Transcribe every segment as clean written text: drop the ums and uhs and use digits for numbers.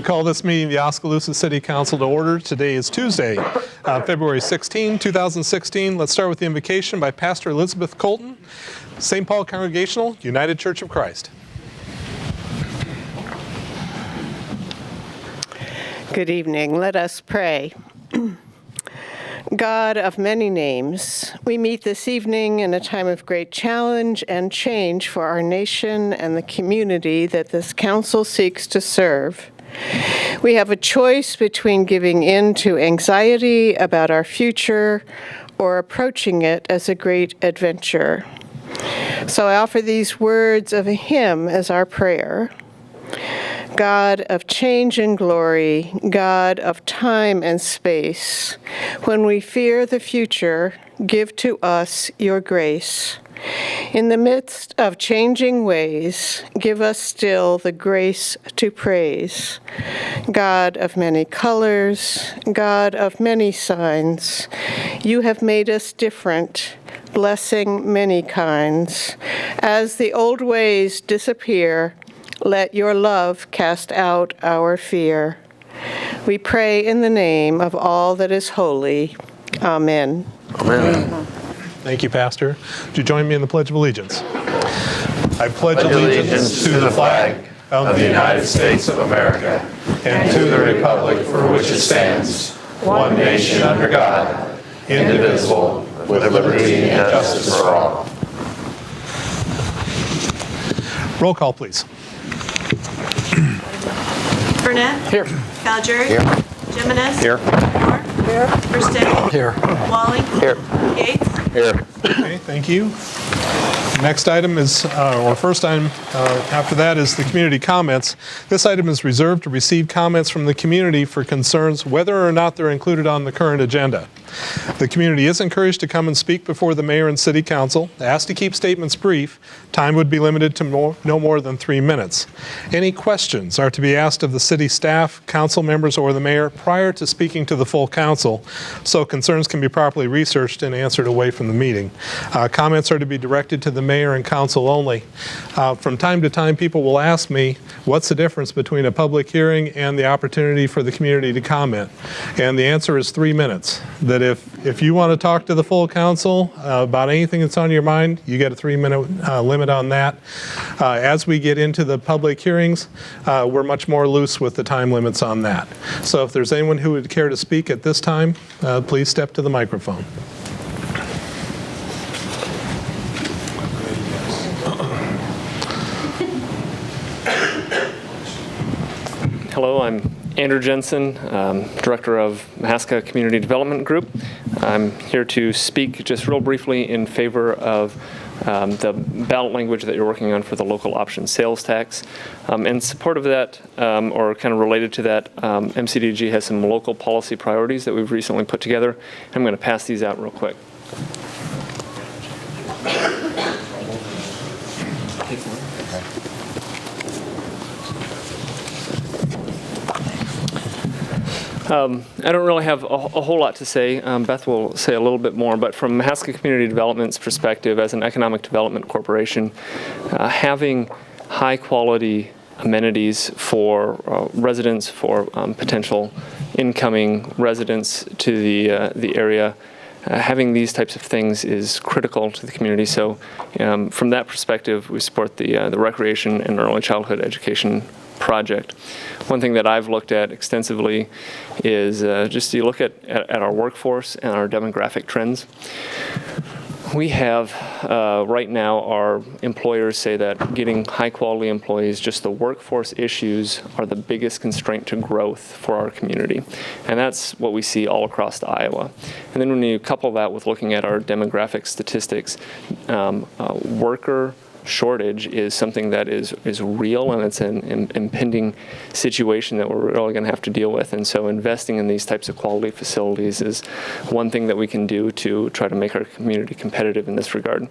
going to call this meeting of the Oskaloosa City Council to order. Today is Tuesday, February 16, 2016. Let's start with the invocation by Pastor Elizabeth Colton, St. Paul Congregational, United Church of Christ. Good evening. Let us pray. God of many names, we meet this evening in a time of great challenge and change for our nation and the community that this council seeks to serve. We have a choice between giving in to anxiety about our future or approaching it as a great adventure. So I offer these words of a hymn as our prayer. God of change and glory, God of time and space, when we fear the future, give to us your grace. In the midst of changing ways, give us still the grace to praise. God of many colors, God of many signs, you have made us different, blessing many kinds. As the old ways disappear, let your love cast out our fear. We pray in the name of all that is holy. Amen. Amen. Thank you, Pastor. Would you join me in the Pledge of Allegiance? I pledge allegiance to the flag of the United States of America and to the republic for which it stands, one nation under God, indivisible, with liberty and justice for all. Roll call, please. Burnett? Here. Calgary? Here. Jimenez? Here. Moore? Here. Versteeg? Here. Wally? Here. Gates? Here. Okay, thank you. Next item is, or first item after that is the community comments. This item is reserved to receive comments from the community for concerns whether or not they're included on the current agenda. The community is encouraged to come and speak before the mayor and city council. Asked to keep statements brief. Time would be limited to no more than 3 minutes. Any questions are to be asked of the city staff, council members, or the mayor prior to speaking to the full council, so concerns can be properly researched and answered away from the meeting. Comments are to be directed to the mayor and council only. From time to time, people will ask me, what's the difference between a public hearing and the opportunity for the community to comment? And the answer is 3 minutes. That if you want to talk to the full council about anything that's on your mind, you get a 3-minute limit on that. As we get into the public hearings, we're much more loose with the time limits on that. So if there's anyone who would care to speak at this time, please step to the microphone. Hello, I'm Andrew Jensen, Director of Mahaska Community Development Group. I'm here to speak just real briefly in favor of the ballot language that you're working on for the local option sales tax. In support of that, or kind of related to that, MCDG has some local policy priorities that we've recently put together. I'm going to pass these out real quick. I don't really have a whole lot to say. Beth will say a little bit more, but from Mahaska Community Development's perspective, as an economic development corporation, having high quality amenities for residents, for potential incoming residents to the area, having these types of things is critical to the community. So from that perspective, we support the recreation and early childhood education project. One thing that I've looked at extensively is just you look at our workforce and our demographic trends. We have, right now, our employers say that getting high-quality employees, just the workforce issues, are the biggest constraint to growth for our community. And that's what we see all across Iowa. And then when you couple that with looking at our demographic statistics, worker shortage is something that is real, and it's an impending situation that we're really going to have to deal with. And so investing in these types of quality facilities is one thing that we can do to try to make our community competitive in this regard.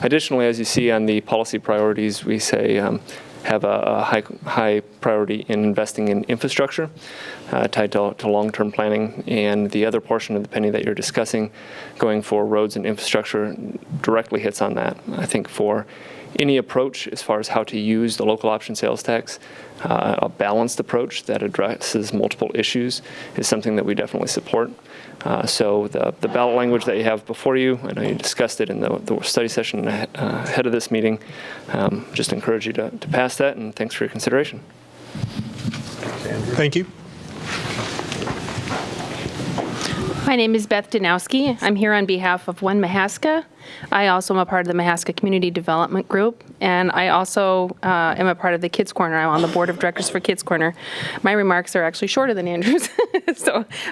Additionally, as you see on the policy priorities, we say have a high priority in investing in infrastructure tied to long-term planning, and the other portion of the penny that you're discussing going for roads and infrastructure directly hits on that. I think for any approach as far as how to use the local option sales tax, a balanced approach that addresses multiple issues, is something that we definitely support. So the ballot language that you have before you, I know you discussed it in the study session ahead of this meeting. Just encourage you to pass that, and thanks for your consideration. Thank you. My name is Beth Danowski. I'm here on behalf of One Mahaska. I also am a part of the Mahaska Community Development Group, and I also am a part of the Kids Corner. I'm on the board of directors for Kids Corner. My remarks are actually shorter than Andrew's,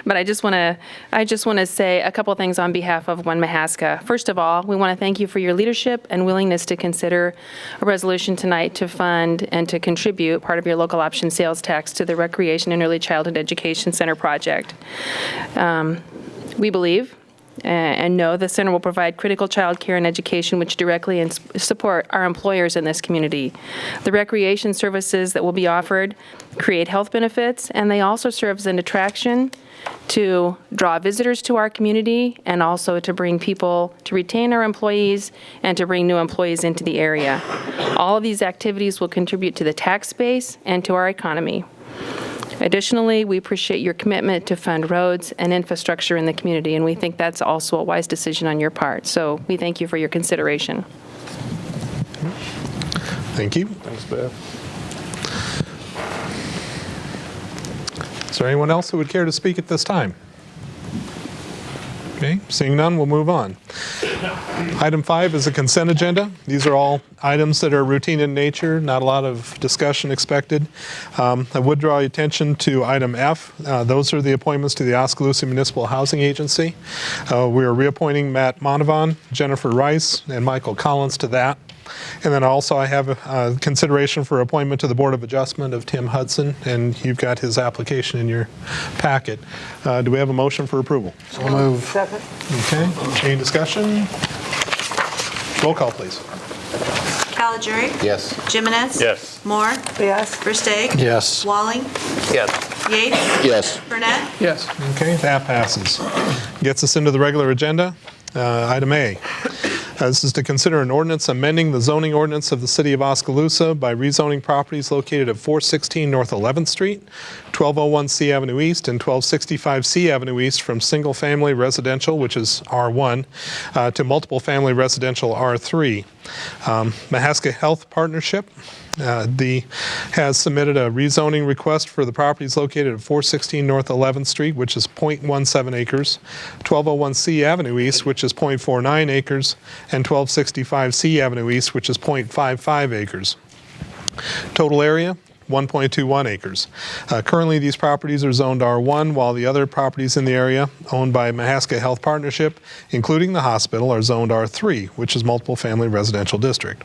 but I just want to say a couple things on behalf of One Mahaska. First of all, we want to thank you for your leadership and willingness to consider a resolution tonight to fund and to contribute part of your local option sales tax to the Recreation and Early Childhood Education Center project. We believe and know the center will provide critical child care and education which directly support our employers in this community. The recreation services that will be offered create health benefits, and they also serve as an attraction to draw visitors to our community and also to bring people, to retain our employees and to bring new employees into the area. All of these activities will contribute to the tax base and to our economy. Additionally, we appreciate your commitment to fund roads and infrastructure in the community, and we think that's also a wise decision on your part. So we thank you for your consideration. Thank you. Thanks, Beth. Is there anyone else who would care to speak at this time? Okay, seeing none, we'll move on. Item 5 is a consent agenda. These are all items that are routine in nature, not a lot of discussion expected. I would draw your attention to item F. Those are the appointments to the Oskaloosa Municipal Housing Agency. We are reappointing Matt Monavon, Jennifer Rice, and Michael Collins to that. And then also I have a consideration for appointment to the Board of Adjustment of Tim Hudson, and you've got his application in your packet. Do we have a motion for approval? So move. Second. Okay, any discussion? Roll call, please. Caligiuri. Yes. Jimenez. Yes. Moore. Yes. Versteeg. Yes. Walling. Yes. Yates. Yes. Burnett. Yes. Okay, that passes. Gets us into the regular agenda. Item A. This is to consider an ordinance amending the zoning ordinance of the City of Oskaloosa by rezoning properties located at 416 North 11th Street, 1201 C Avenue East, and 1265 C Avenue East from single-family residential, which is R1, to multiple-family residential R3. Mahaska Health Partnership has submitted a rezoning request for the properties located at 416 North 11th Street, which is 0.17 acres, 1201 C Avenue East, which is 0.49 acres, and 1265 C Avenue East, which is 0.55 acres. Total area, 1.21 acres. Currently, these properties are zoned R1, while the other properties in the area owned by Mahaska Health Partnership, including the hospital, are zoned R3, which is multiple family residential district.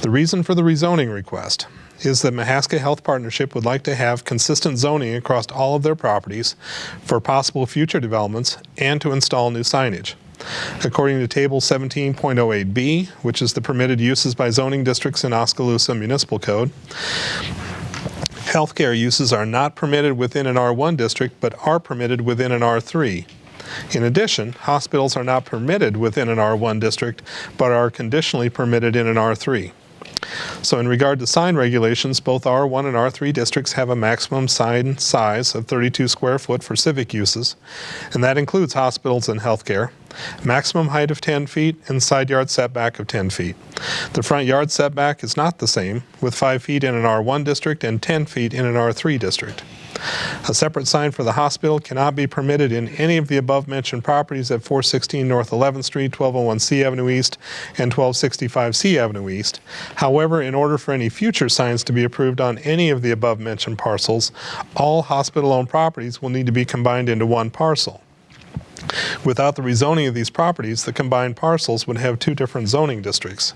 The reason for the rezoning request is that Mahaska Health Partnership would like to have consistent zoning across all of their properties for possible future developments and to install new signage. According to Table 17.08B, which is the permitted uses by zoning districts in Oskaloosa Municipal Code, healthcare uses are not permitted within an R1 district, but are permitted within an R3. In addition, hospitals are not permitted within an R1 district, but are conditionally permitted in an R3. So in regard to sign regulations, both R1 and R3 districts have a maximum sign size of 32 square foot for civic uses, and that includes hospitals and healthcare, maximum height of 10 feet, and side yard setback of 10 feet. The front yard setback is not the same, with 5 feet in an R1 district and 10 feet in an R3 district. A separate sign for the hospital cannot be permitted in any of the above-mentioned properties at 416 North 11th Street, 1201 C Avenue East, and 1265 C Avenue East. However, in order for any future signs to be approved on any of the above-mentioned parcels, all hospital-owned properties will need to be combined into one parcel. Without the rezoning of these properties, the combined parcels would have two different zoning districts.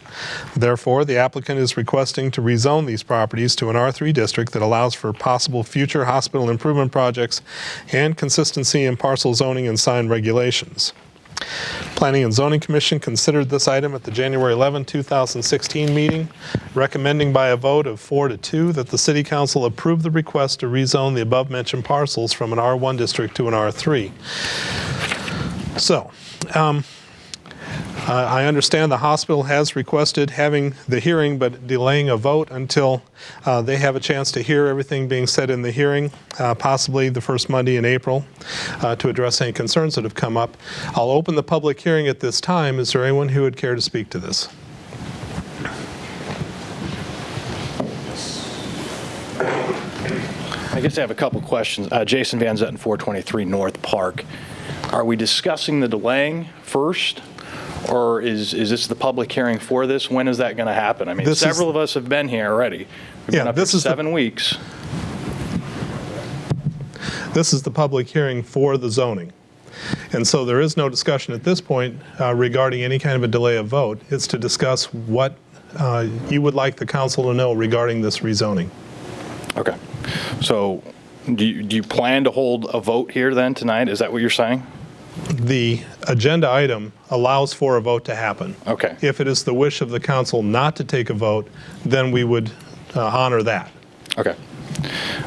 Therefore, the applicant is requesting to rezone these properties to an R3 district that allows for possible future hospital improvement projects and consistency in parcel zoning and sign regulations. Planning and Zoning Commission considered this item at the January 11, 2016 meeting, recommending by a vote of 4-2 that the City Council approve the request to rezone the above-mentioned parcels from an R1 district to an R3. So, I understand the hospital has requested having the hearing but delaying a vote until they have a chance to hear everything being said in the hearing, possibly the first Monday in April, to address any concerns that have come up. I'll open the public hearing at this time. Is there anyone who would care to speak to this? I guess I have a couple questions. Jason Van Zetten, 423 North Park. Are we discussing the delaying first, or is this the public hearing for this? When is that going to happen? I mean, several of us have been here already. We've been up here 7 weeks. This is the public hearing for the zoning. And so there is no discussion at this point regarding any kind of a delay of vote. It's to discuss what you would like the council to know regarding this rezoning. Okay. So do you plan to hold a vote here then tonight? Is that what you're saying? The agenda item allows for a vote to happen. Okay. If it is the wish of the council not to take a vote, then we would honor that. Okay.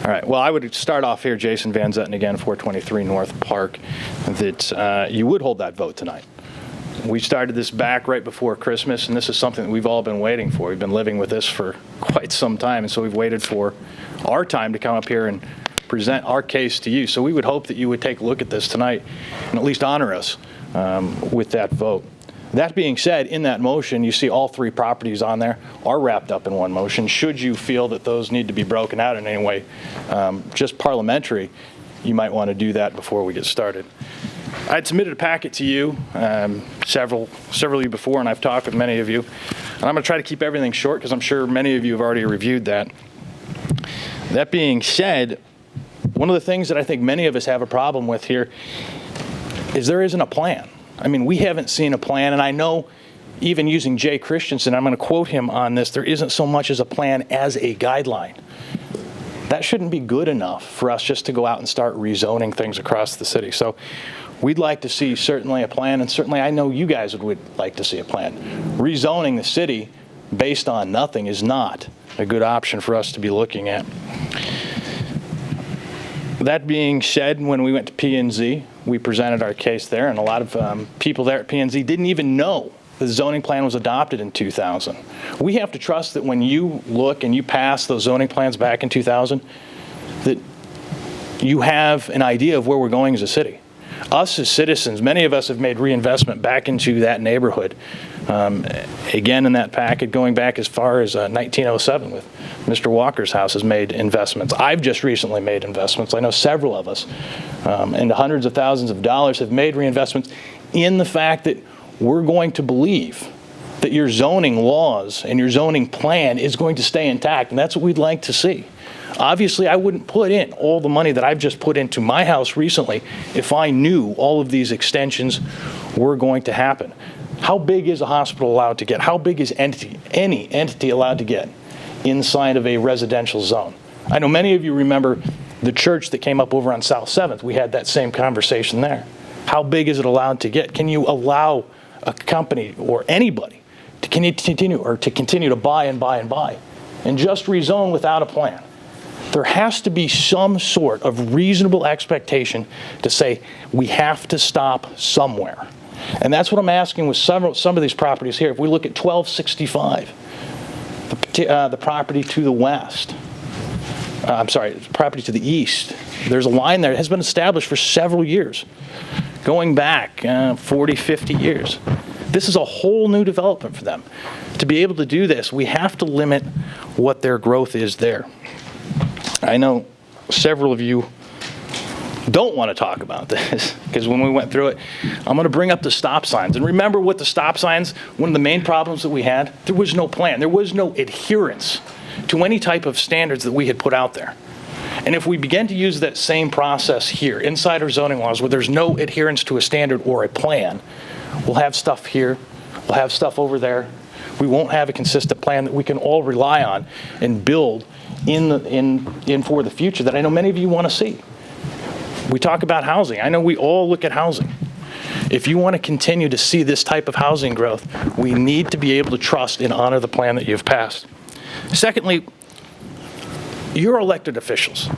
All right. Well, I would start off here, Jason Van Zetten again, 423 North Park, that you would hold that vote tonight. We started this back right before Christmas, and this is something that we've all been waiting for. We've been living with this for quite some time, and so we've waited for our time to come up here and present our case to you. So we would hope that you would take a look at this tonight and at least honor us with that vote. That being said, in that motion, you see all 3 properties on there are wrapped up in one motion. Should you feel that those need to be broken out in any way, just parliamentary, you might want to do that before we get started. I'd submitted a packet to you, several of you before, and I've talked with many of you. And I'm going to try to keep everything short because I'm sure many of you have already reviewed that. That being said, one of the things that I think many of us have a problem with here is there isn't a plan. I mean, we haven't seen a plan, and I know even using Jay Christensen, I'm going to quote him on this, there isn't so much as a plan as a guideline. That shouldn't be good enough for us just to go out and start rezoning things across the city. So we'd like to see certainly a plan, and certainly I know you guys would like to see a plan. Rezoning the city based on nothing is not a good option for us to be looking at. That being said, when we went to P&Z, we presented our case there, and a lot of people there at P&Z didn't even know the zoning plan was adopted in 2000. We have to trust that when you look and you pass those zoning plans back in 2000, that you have an idea of where we're going as a city. Us as citizens, many of us have made reinvestment back into that neighborhood. Again, in that packet, going back as far as 1907 with Mr. Walker's house has made investments. I've just recently made investments. I know several of us, and hundreds of thousands of dollars have made reinvestments in the fact that we're going to believe that your zoning laws and your zoning plan is going to stay intact, and that's what we'd like to see. Obviously, I wouldn't put in all the money that I've just put into my house recently if I knew all of these extensions were going to happen. How big is a hospital allowed to get? How big is any entity allowed to get inside of a residential zone? I know many of you remember the church that came up over on South 7th. We had that same conversation there. How big is it allowed to get? Can you allow a company or anybody to continue to buy and buy and buy and just rezone without a plan? There has to be some sort of reasonable expectation to say we have to stop somewhere. And that's what I'm asking with some of these properties here. If we look at 1265, the property to the west, the property to the east, there's a line there that has been established for several years, going back 40, 50 years. This is a whole new development for them. To be able to do this, we have to limit what their growth is there. I know several of you don't want to talk about this because when we went through it, I'm going to bring up the stop signs. And remember what the stop signs, one of the main problems that we had, there was no plan. There was no adherence to any type of standards that we had put out there. And if we begin to use that same process here, inside our zoning laws, where there's no adherence to a standard or a plan, we'll have stuff here, we'll have stuff over there. We won't have a consistent plan that we can all rely on and build in for the future that I know many of you want to see. We talk about housing. I know we all look at housing. If you want to continue to see this type of housing growth, we need to be able to trust and honor the plan that you've passed. Secondly, you're elected officials.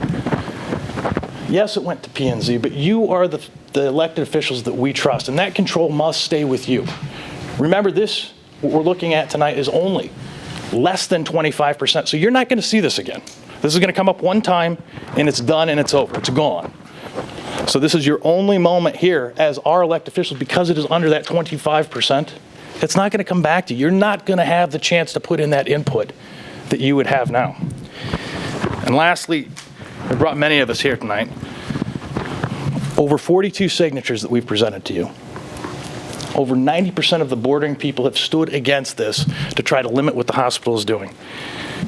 Yes, it went to P&Z, but you are the elected officials that we trust, and that control must stay with you. Remember, this, what we're looking at tonight, is only less than 25%. So you're not going to see this again. This is going to come up one time, and it's done, and it's over. It's gone. So this is your only moment here as our elected officials, because it is under that 25%. It's not going to come back to you. You're not going to have the chance to put in that input that you would have now. And lastly, I brought many of us here tonight. Over 42 signatures that we've presented to you. Over 90% of the bordering people have stood against this to try to limit what the hospital is doing.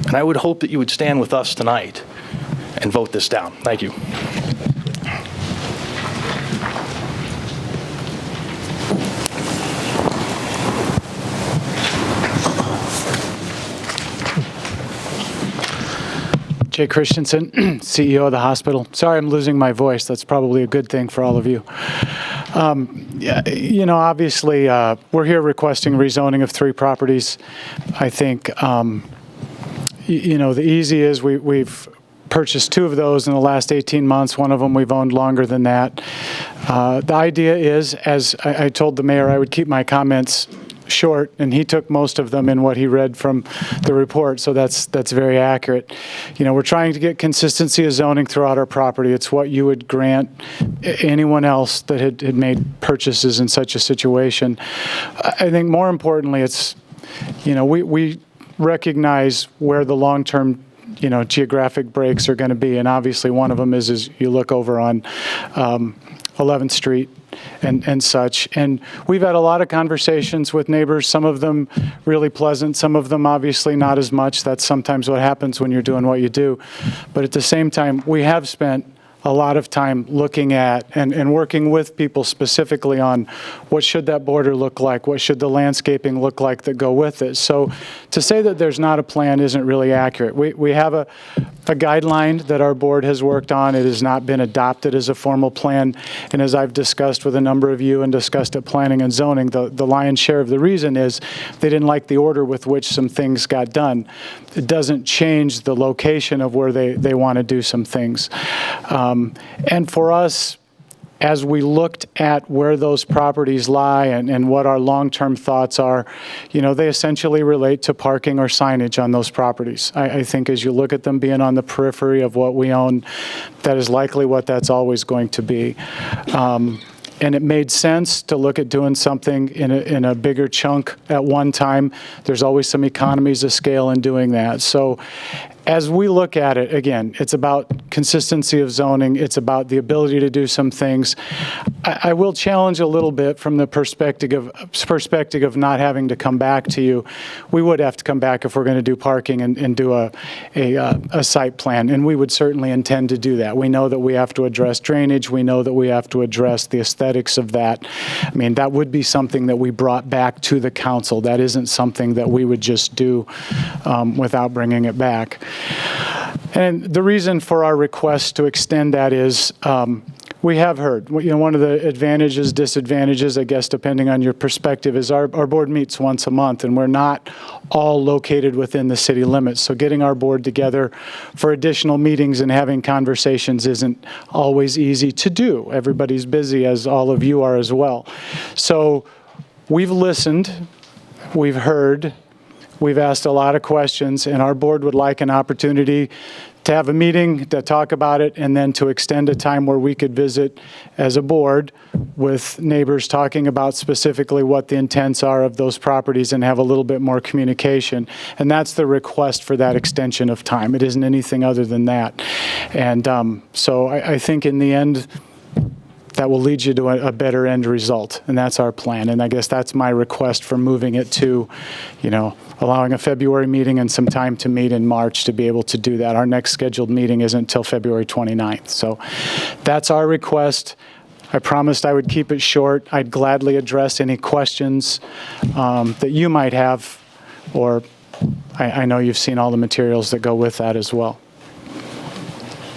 And I would hope that you would stand with us tonight and vote this down. Thank you. Jay Christensen, CEO of the hospital. Sorry I'm losing my voice. That's probably a good thing for all of you. You know, obviously, we're here requesting rezoning of 3 properties. I think, you know, the easy is we've purchased 2 of those in the last 18 months. One of them we've owned longer than that. The idea is, as I told the mayor, I would keep my comments short, and he took most of them in what he read from the report, so that's very accurate. You know, we're trying to get consistency of zoning throughout our property. It's what you would grant anyone else that had made purchases in such a situation. I think more importantly, it's, you know, we recognize where the long-term, you know, geographic breaks are going to be, and obviously one of them is you look over on 11th Street and such. And we've had a lot of conversations with neighbors, some of them really pleasant, some of them obviously not as much. That's sometimes what happens when you're doing what you do. But at the same time, we have spent a lot of time looking at and working with people specifically on what should that border look like, what should the landscaping look like that go with it. So to say that there's not a plan isn't really accurate. We have a guideline that our board has worked on. It has not been adopted as a formal plan. And as I've discussed with a number of you and discussed at planning and zoning, the lion's share of the reason is they didn't like the order with which some things got done. It doesn't change the location of where they want to do some things. And for us, as we looked at where those properties lie and what our long-term thoughts are, you know, they essentially relate to parking or signage on those properties. I think as you look at them being on the periphery of what we own, that is likely what that's always going to be. And it made sense to look at doing something in a bigger chunk at one time. There's always some economies of scale in doing that. So as we look at it, again, it's about consistency of zoning. It's about the ability to do some things. I will challenge a little bit from the perspective of not having to come back to you. We would have to come back if we're going to do parking and do a site plan, and we would certainly intend to do that. We know that we have to address drainage. We know that we have to address the aesthetics of that. I mean, that would be something that we brought back to the council. That isn't something that we would just do without bringing it back. And the reason for our request to extend that is we have heard, you know, one of the advantages, disadvantages, I guess, depending on your perspective, is our board meets once a month, and we're not all located within the city limits. So getting our board together for additional meetings and having conversations isn't always easy to do. Everybody's busy, as all of you are as well. So we've listened, we've heard, we've asked a lot of questions, and our board would like an opportunity to have a meeting, to talk about it, and then to extend a time where we could visit as a board with neighbors talking about specifically what the intents are of those properties and have a little bit more communication. And that's the request for that extension of time. It isn't anything other than that. And so I think in the end, that will lead you to a better end result, and that's our plan. And I guess that's my request for moving it to, you know, allowing a February meeting and some time to meet in March to be able to do that. Our next scheduled meeting isn't until February 29th. So that's our request. I promised I would keep it short. I'd gladly address any questions that you might have, or I know you've seen all the materials that go with that as well.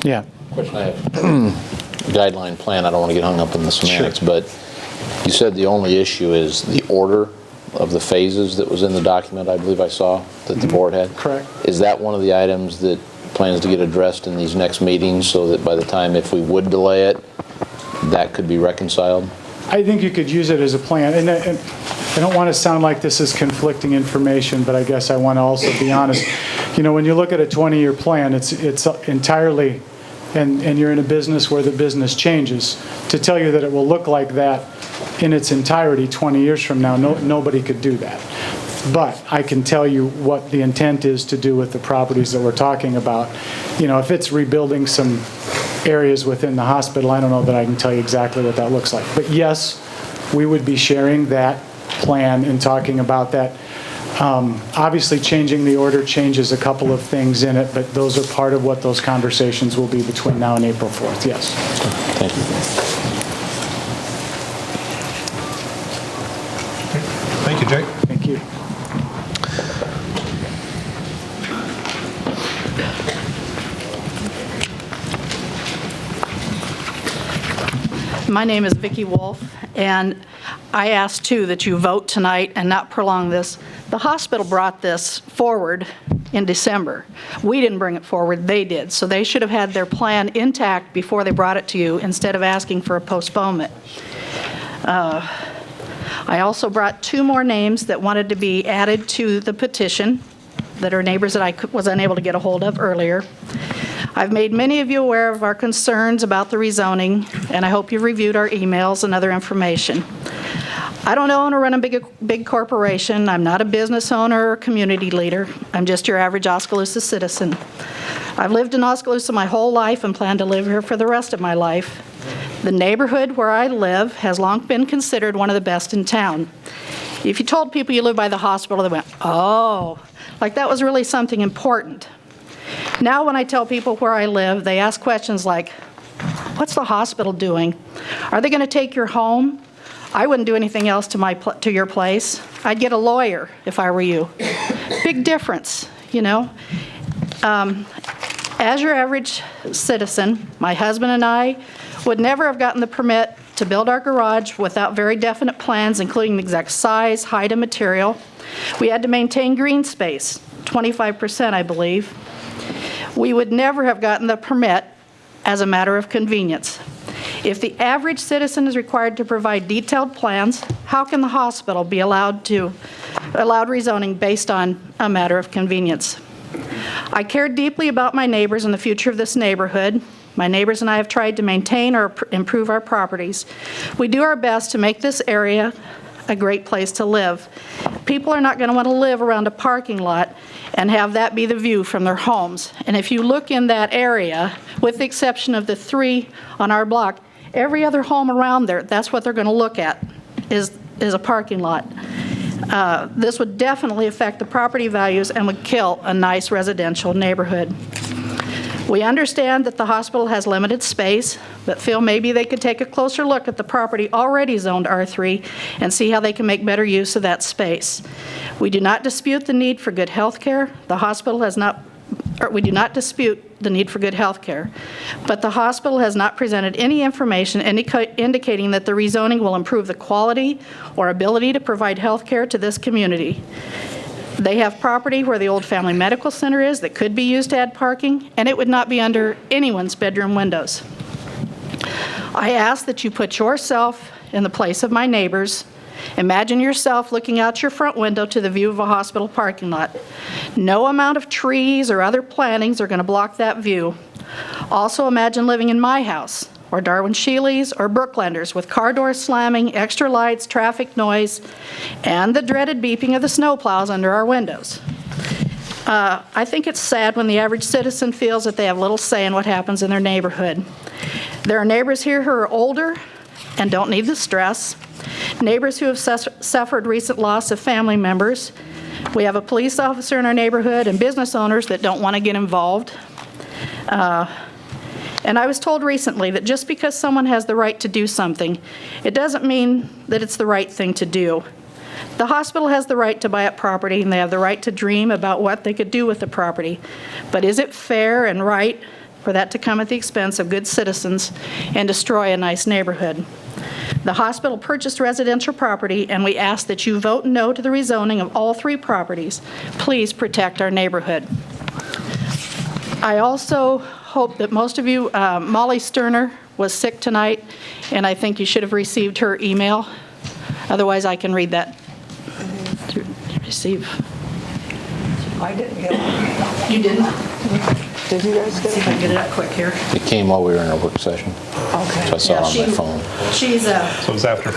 Yeah. Question I have. Guideline plan, I don't want to get hung up in the semantics, sure. But you said the only issue is the order of the phases that was in the document I believe I saw that the board had? Correct. Is that one of the items that plans to get addressed in these next meetings so that by the time if we would delay it, that could be reconciled? I think you could use it as a plan. And I don't want to sound like this is conflicting information, but I guess I want to also be honest. You know, when you look at a 20-year plan, it's entirely, and you're in a business where the business changes, to tell you that it will look like that in its entirety 20 years from now, nobody could do that. But I can tell you what the intent is to do with the properties that we're talking about. You know, if it's rebuilding some areas within the hospital, I don't know that I can tell you exactly what that looks like. But yes, we would be sharing that plan and talking about that. Obviously, changing the order changes a couple of things in it, but those are part of what those conversations will be between now and April 4th, yes. Thank you. Thank you, Jake. Thank you. My name is Vicki Wolf, and I ask, too, that you vote tonight and not prolong this. The hospital brought this forward in December. We didn't bring it forward, they did. So they should have had their plan intact before they brought it to you instead of asking for a postponement. I also brought 2 more names that wanted to be added to the petition that are neighbors that I was unable to get a hold of earlier. I've made many of you aware of our concerns about the rezoning, and I hope you've reviewed our emails and other information. I don't own or run a big corporation. I'm not a business owner or community leader. I'm just your average Oskaloosa citizen. I've lived in Oskaloosa my whole life and plan to live here for the rest of my life. The neighborhood where I live has long been considered one of the best in town. If you told people you live by the hospital, they went, oh, like that was really something important. Now when I tell people where I live, they ask questions like, what's the hospital doing? Are they going to take your home? I wouldn't do anything else to your place. I'd get a lawyer if I were you. Big difference, you know. As your average citizen, my husband and I would never have gotten the permit to build our garage without very definite plans, including the exact size, height, and material. We had to maintain green space, 25%, I believe. We would never have gotten the permit as a matter of convenience. If the average citizen is required to provide detailed plans, how can the hospital be allowed rezoning based on a matter of convenience? I care deeply about my neighbors and the future of this neighborhood. My neighbors and I have tried to maintain or improve our properties. We do our best to make this area a great place to live. People are not going to want to live around a parking lot and have that be the view from their homes. And if you look in that area, with the exception of the 3 on our block, every other home around there, that's what they're going to look at, is a parking lot. This would definitely affect the property values and would kill a nice residential neighborhood. We understand that the hospital has limited space, but feel maybe they could take a closer look at the property already zoned R3 and see how they can make better use of that space. We do not dispute the need for good health care. The hospital has not, we do not dispute the need for good health care, but the hospital has not presented any information indicating that the rezoning will improve the quality or ability to provide health care to this community. They have property where the old family medical center is that could be used to add parking, and it would not be under anyone's bedroom windows. I ask that you put yourself in the place of my neighbors. Imagine yourself looking out your front window to the view of a hospital parking lot. No amount of trees or other plantings are going to block that view. Also imagine living in my house, or Darwin Shealy's, or Brooklander's, with car doors slamming, extra lights, traffic noise, and the dreaded beeping of the snowplows under our windows. I think it's sad when the average citizen feels that they have little say in what happens in their neighborhood. There are neighbors here who are older and don't need the stress, neighbors who have suffered recent loss of family members. We have a police officer in our neighborhood and business owners that don't want to get involved. And I was told recently that just because someone has the right to do something, it doesn't mean that it's the right thing to do. The hospital has the right to buy up property, and they have the right to dream about what they could do with the property. But is it fair and right for that to come at the expense of good citizens and destroy a nice neighborhood? The hospital purchased residential property, and we ask that you vote no to the rezoning of all 3 properties. Please protect our neighborhood. I also hope that most of you, Molly Sterner was sick tonight, and I think you should have received her email. Otherwise, I can read that. Receive. I didn't get it. You didn't? Did you guys See get if I can get it out quick here. It came while we were in a work session, Okay. so I saw it on my phone. She's So it was after.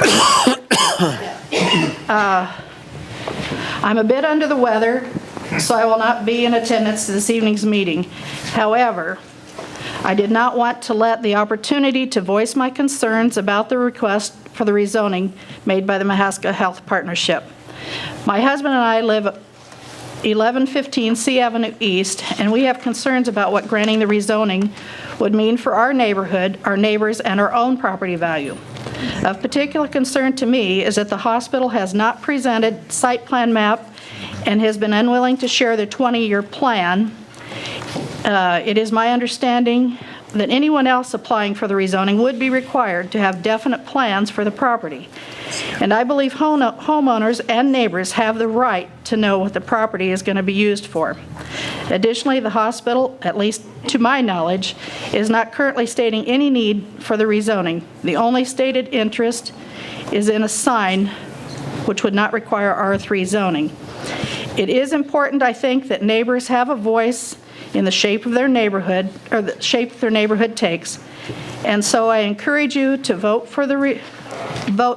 I'm a bit under the weather, so I will not be in attendance to this evening's meeting. However, I did not want to let the opportunity to voice my concerns about the request for the rezoning made by the Mahaska Health Partnership. My husband and I live at 1115 C Avenue East, and we have concerns about what granting the rezoning would mean for our neighborhood, our neighbors, and our own property value. Of particular concern to me is that the hospital has not presented site plan map and has been unwilling to share their 20-year plan. It is my understanding that anyone else applying for the rezoning would be required to have definite plans for the property. And I believe homeowners and neighbors have the right to know what the property is going to be used for. Additionally, the hospital, at least to my knowledge, is not currently stating any need for the rezoning. The only stated interest is in a sign, which would not require R3 zoning. It is important, I think, that neighbors have a voice in the shape of their neighborhood, or the shape their neighborhood takes. And so I encourage you to vote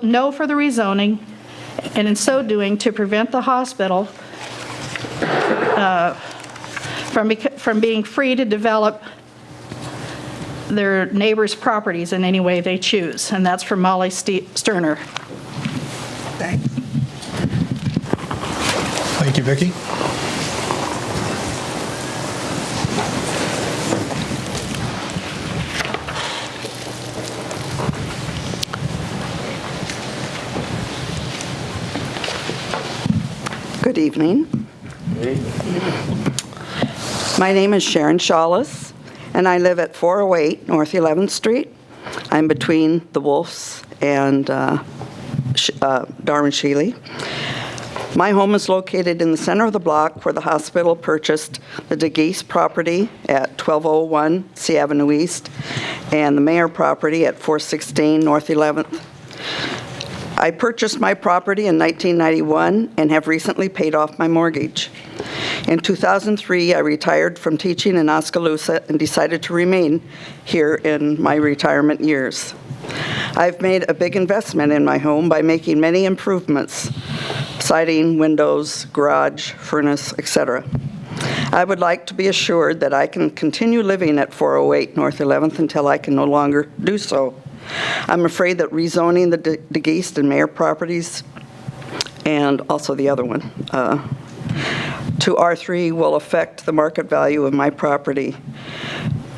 no for the rezoning, and in so doing, to prevent the hospital from being free to develop their neighbors' properties in any way they choose. And that's from Molly Sterner. Thanks. Thank you, Vicki. Good evening. My name is Sharon Shawless, and I live at 408 North 11th Street. I'm between the Wolfs and Darwin Shealy. My home is located in the center of the block where the hospital purchased the DeGeese property at 1201 C Avenue East and the Mayer property at 416 North 11th. I purchased my property in 1991 and have recently paid off my mortgage. In 2003, I retired from teaching in Oskaloosa and decided to remain here in my retirement years. I've made a big investment in my home by making many improvements: siding, windows, garage, furnace, etc. I would like to be assured that I can continue living at 408 North 11th until I can no longer do so. I'm afraid that rezoning the DeGeest and Mayer properties, and also the other one, to R3 will affect the market value of my property.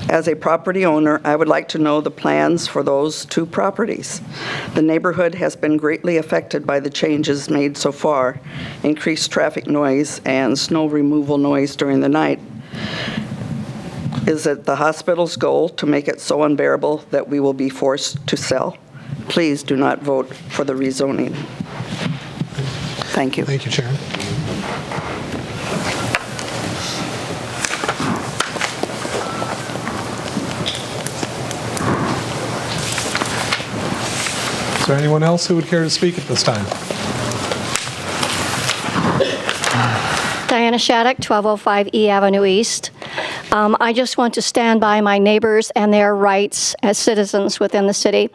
As a property owner, I would like to know the plans for those two properties. The neighborhood has been greatly affected by the changes made so far: increased traffic noise and snow removal noise during the night. Is it the hospital's goal to make it so unbearable that we will be forced to sell? Please do not vote for the rezoning. Thank you. Thank you, Sharon. Is there anyone else who would care to speak at this time? Diana Shattuck, 1205 E Avenue East. I just want to stand by my neighbors and their rights as citizens within the city.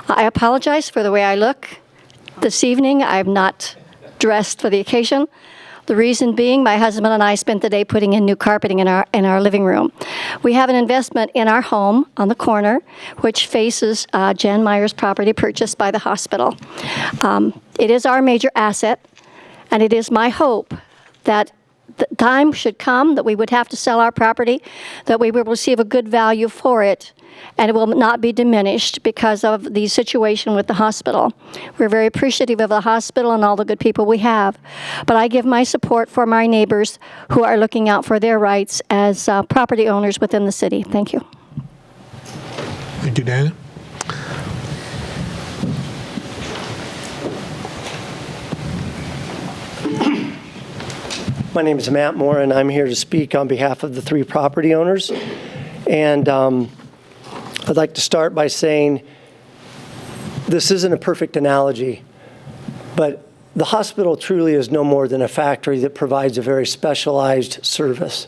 I apologize for the way I look this evening. I'm not dressed for the occasion. The reason being, my husband and I spent the day putting in new carpeting in our living room. We have an investment in our home on the corner, which faces Jan Meyer's property purchased by the hospital. It is our major asset, and it is my hope that the time should come that we would have to sell our property, that we will receive a good value for it, and it will not be diminished because of the situation with the hospital. We're very appreciative of the hospital and all the good people we have, but I give my support for my neighbors who are looking out for their rights as property owners within the city. Thank you. Thank you, Diana. My name is Matt Moore, and I'm here to speak on behalf of the three property owners. And I'd like to start by saying this isn't a perfect analogy, but the hospital truly is no more than a factory that provides a very specialized service.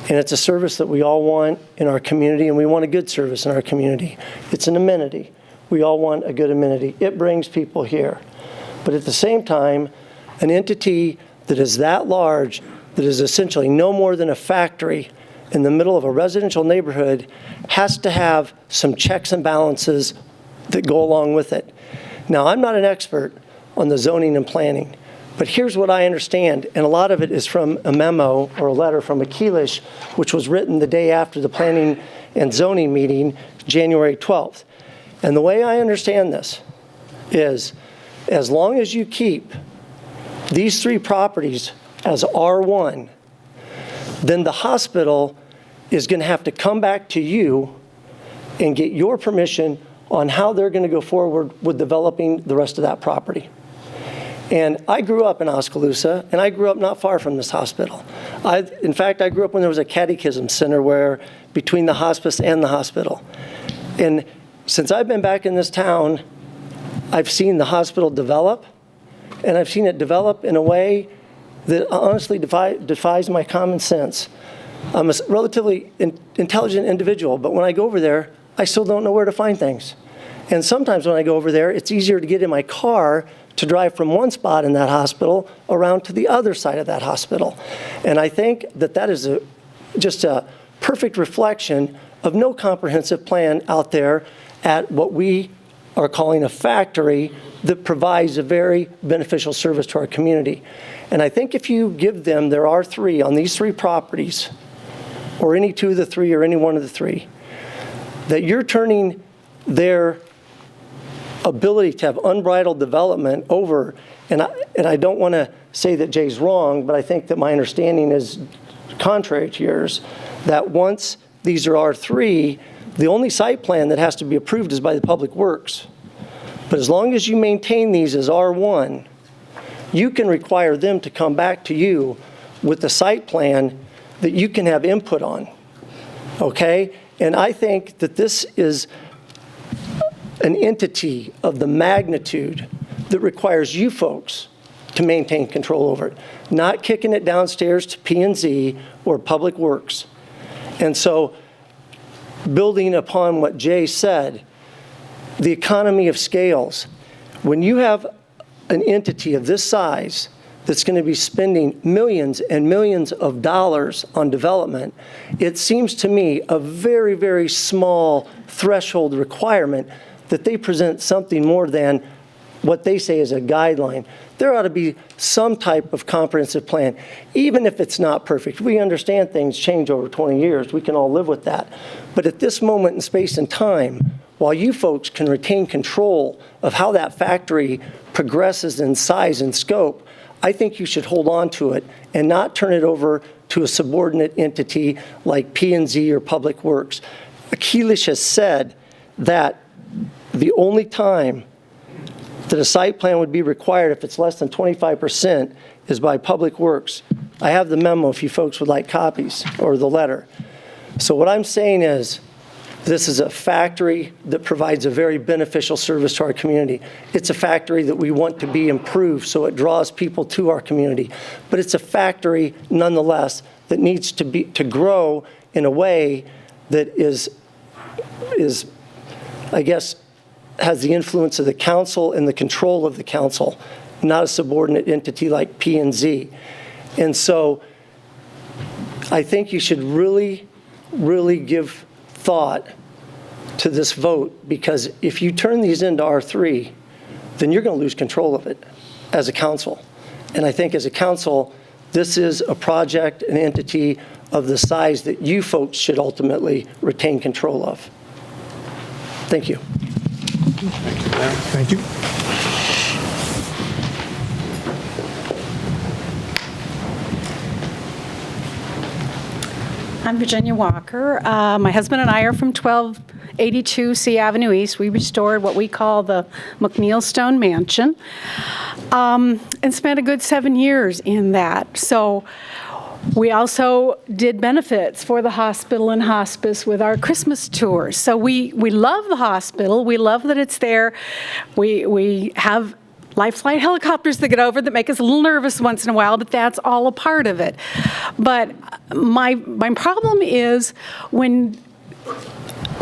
And it's a service that we all want in our community, and we want a good service in our community. It's an amenity. We all want a good amenity. It brings people here. But at the same time, an entity that is that large, that is essentially no more than a factory in the middle of a residential neighborhood, has to have some checks and balances that go along with it. Now, I'm not an expert on the zoning and planning, but here's what I understand, and a lot of it is from a memo or a letter from Akilish, which was written the day after the planning and zoning meeting, January 12th. And the way I understand this is, as long as you keep these 3 properties as R1, then the hospital is going to have to come back to you and get your permission on how they're going to go forward with developing the rest of that property. And I grew up in Oskaloosa, and I grew up not far from this hospital. In fact, I grew up when there was a catechism center where between the hospice and the hospital. And since I've been back in this town, I've seen the hospital develop, and I've seen it develop in a way that honestly defies my common sense. I'm a relatively intelligent individual, but when I go over there, I still don't know where to find things. And sometimes when I go over there, it's easier to get in my car to drive from one spot in that hospital around to the other side of that hospital. And I think that that is just a perfect reflection of no comprehensive plan out there at what we are calling a factory that provides a very beneficial service to our community. And I think if you give them their R3 on these 3 properties, or any 2 of the 3 or any one of the 3, that you're turning their ability to have unbridled development over, and I don't want to say that Jay's wrong, but I think that my understanding is contrary to yours, that once these are R3, the only site plan that has to be approved is by the Public Works. But as long as you maintain these as R1, you can require them to come back to you with the site plan that you can have input on, okay? And I think that this is an entity of the magnitude that requires you folks to maintain control over it, not kicking it downstairs to P&Z or Public Works. And so, building upon what Jay said, the economy of scales, when you have an entity of this size that's going to be spending millions and millions of dollars on development, it seems to me a very, very small threshold requirement that they present something more than what they say is a guideline. There ought to be some type of comprehensive plan, even if it's not perfect. We understand things change over 20 years. We can all live with that. But at this moment in space and time, while you folks can retain control of how that factory progresses in size and scope, I think you should hold on to it and not turn it over to a subordinate entity like P&Z or Public Works. Akilish has said that the only time that a site plan would be required if it's less than 25% is by Public Works. I have the memo if you folks would like copies, or the letter. So what I'm saying is, this is a factory that provides a very beneficial service to our community. It's a factory that we want to be improved so it draws people to our community. But it's a factory, nonetheless, that needs to grow in a way that is, I guess, has the influence of the council and the control of the council, not a subordinate entity like P&Z. And so I think you should really, really give thought to this vote, because if you turn these into R3, then you're going to lose control of it as a council. And I think as a council, this is a project, an entity of the size that you folks should ultimately retain control of. Thank you. Thank you. I'm Virginia Walker. My husband and I are from 1282 C Avenue East. We restored what we call the McNeil Stone Mansion, and spent a good 7 years in that. So We also did benefits for the hospital and hospice with our Christmas tours. So we love the hospital. We love that it's there. We have life flight helicopters that get over that make us a little nervous once in a while, but that's all a part of it. But my problem is when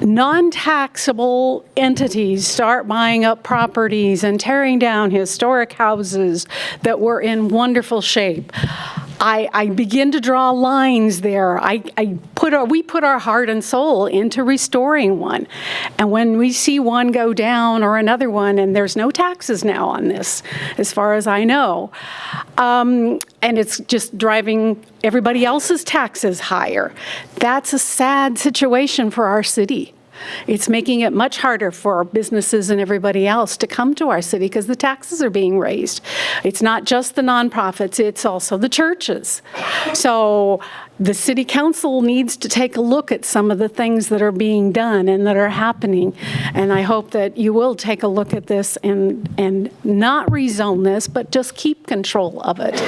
non-taxable entities start buying up properties and tearing down historic houses that were in wonderful shape. I begin to draw lines there. We put our heart and soul into restoring one. And when we see one go down or another one, and there's no taxes now on this, as far as I know, and it's just driving everybody else's taxes higher, that's a sad situation for our city. It's making it much harder for our businesses and everybody else to come to our city because the taxes are being raised. It's not just the nonprofits, it's also the churches. So the city council needs to take a look at some of the things that are being done and that are happening. And I hope that you will take a look at this and not rezone this, but just keep control of it.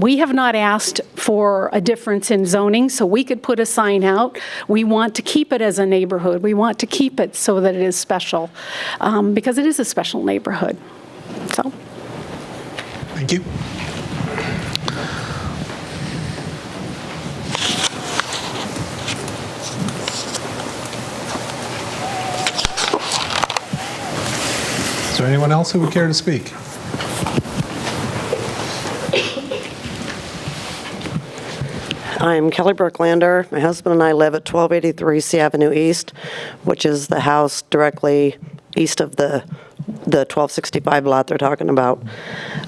We have not asked for a difference in zoning, so we could put a sign out. We want to keep it as a neighborhood. We want to keep it so that it is special, because it is a special neighborhood. So. Thank you. Is there anyone else who would care to speak? I'm Kelly Brooklander. My husband and I live at 1283 C Avenue East, which is the house directly east of the 1265 lot they're talking about.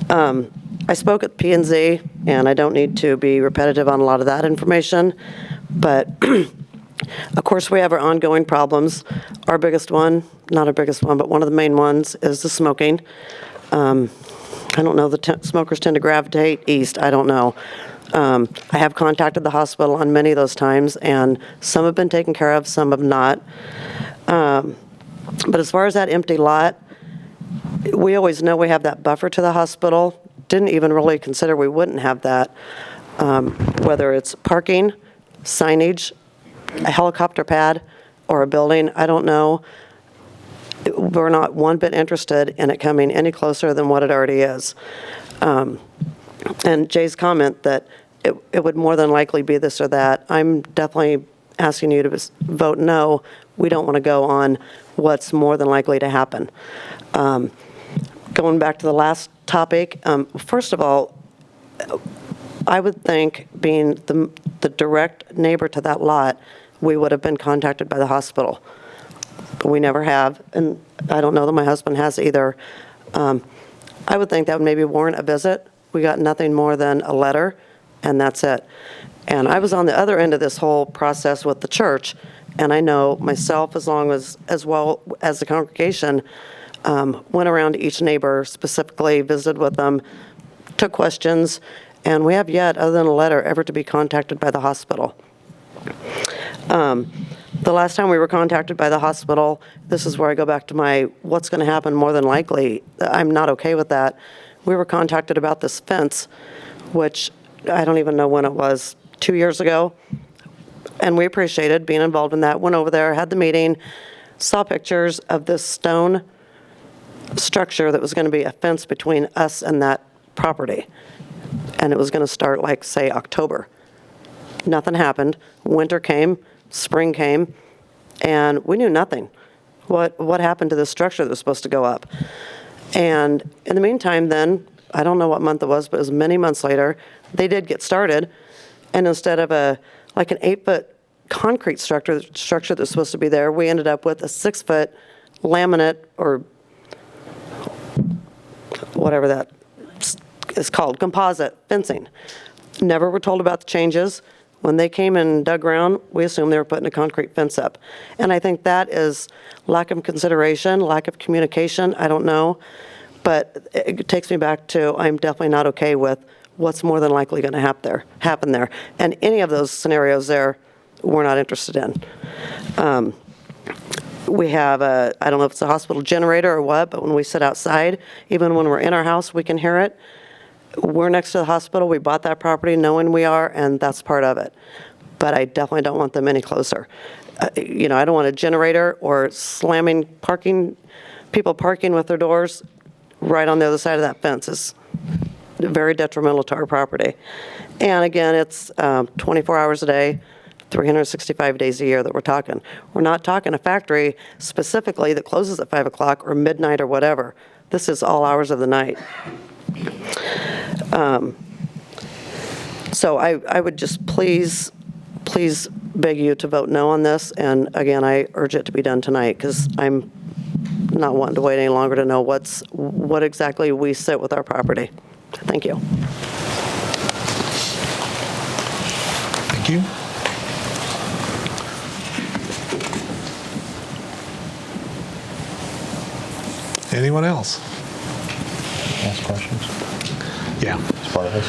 I spoke at P&Z, and I don't need to be repetitive on a lot of that information, but of course we have our ongoing problems. Our biggest one, not our biggest one, but one of the main ones is the smoking. I don't know, the smokers tend to gravitate east, I don't know. I have contacted the hospital on many of those times, and some have been taken care of, some have not. But as far as that empty lot, we always know we have that buffer to the hospital. Didn't even really consider we wouldn't have that. Whether it's parking, signage, a helicopter pad, or a building, I don't know. We're not one bit interested in it coming any closer than what it already is. And Jay's comment that it would more than likely be this or that, I'm definitely asking you to vote no. We don't want to go on what's more than likely to happen. Going back to the last topic, first of all, I would think being the direct neighbor to that lot, we would have been contacted by the hospital. But we never have, and I don't know that my husband has either. I would think that would maybe warrant a visit. We got nothing more than a letter, and that's it. And I was on the other end of this whole process with the church, and I know myself, as well as the congregation, went around to each neighbor, specifically visited with them, took questions, and we have yet, other than a letter, ever to be contacted by the hospital. The last time we were contacted by the hospital, this is where I go back to my what's going to happen more than likely. I'm not okay with that. We were contacted about this fence, which I don't even know when it was, 2 years ago. And we appreciated being involved in that. Went over there, had the meeting, saw pictures of this stone structure that was going to be a fence between us and that property. And it was going to start like, say, October. Nothing happened. Winter came, spring came, and we knew nothing. What happened to this structure that was supposed to go up? And in the meantime, then, I don't know what month it was, but it was many months later, they did get started. And instead of an 8-foot concrete structure that was supposed to be there, we ended up with a 6-foot laminate, or whatever that is called, composite fencing. Never were told about the changes. When they came and dug around, we assumed they were putting a concrete fence up. And I think that is lack of consideration, lack of communication, I don't know. But it takes me back to, I'm definitely not okay with what's more than likely going to happen there. And any of those scenarios there, we're not interested in. We have I don't know if it's a hospital generator or what, but when we sit outside, even when we're in our house, we can hear it. we're next to the hospital. We bought that property knowing we are, and that's part of it. But I definitely don't want them any closer. I don't want a generator or slamming people parking with their doors right on the other side of that fence. It's very detrimental to our property. And again, it's 24 hours a day, 365 days a year that we're talking. We're not talking a factory specifically that closes at 5 o'clock or midnight or whatever. This is all hours of the night. So I would just please beg you to vote no on this. And again, I urge it to be done tonight because I'm not wanting to wait any longer to know what exactly we sit with our property. Thank you. Thank you. Anyone else? Ask questions? Yeah. As part of this?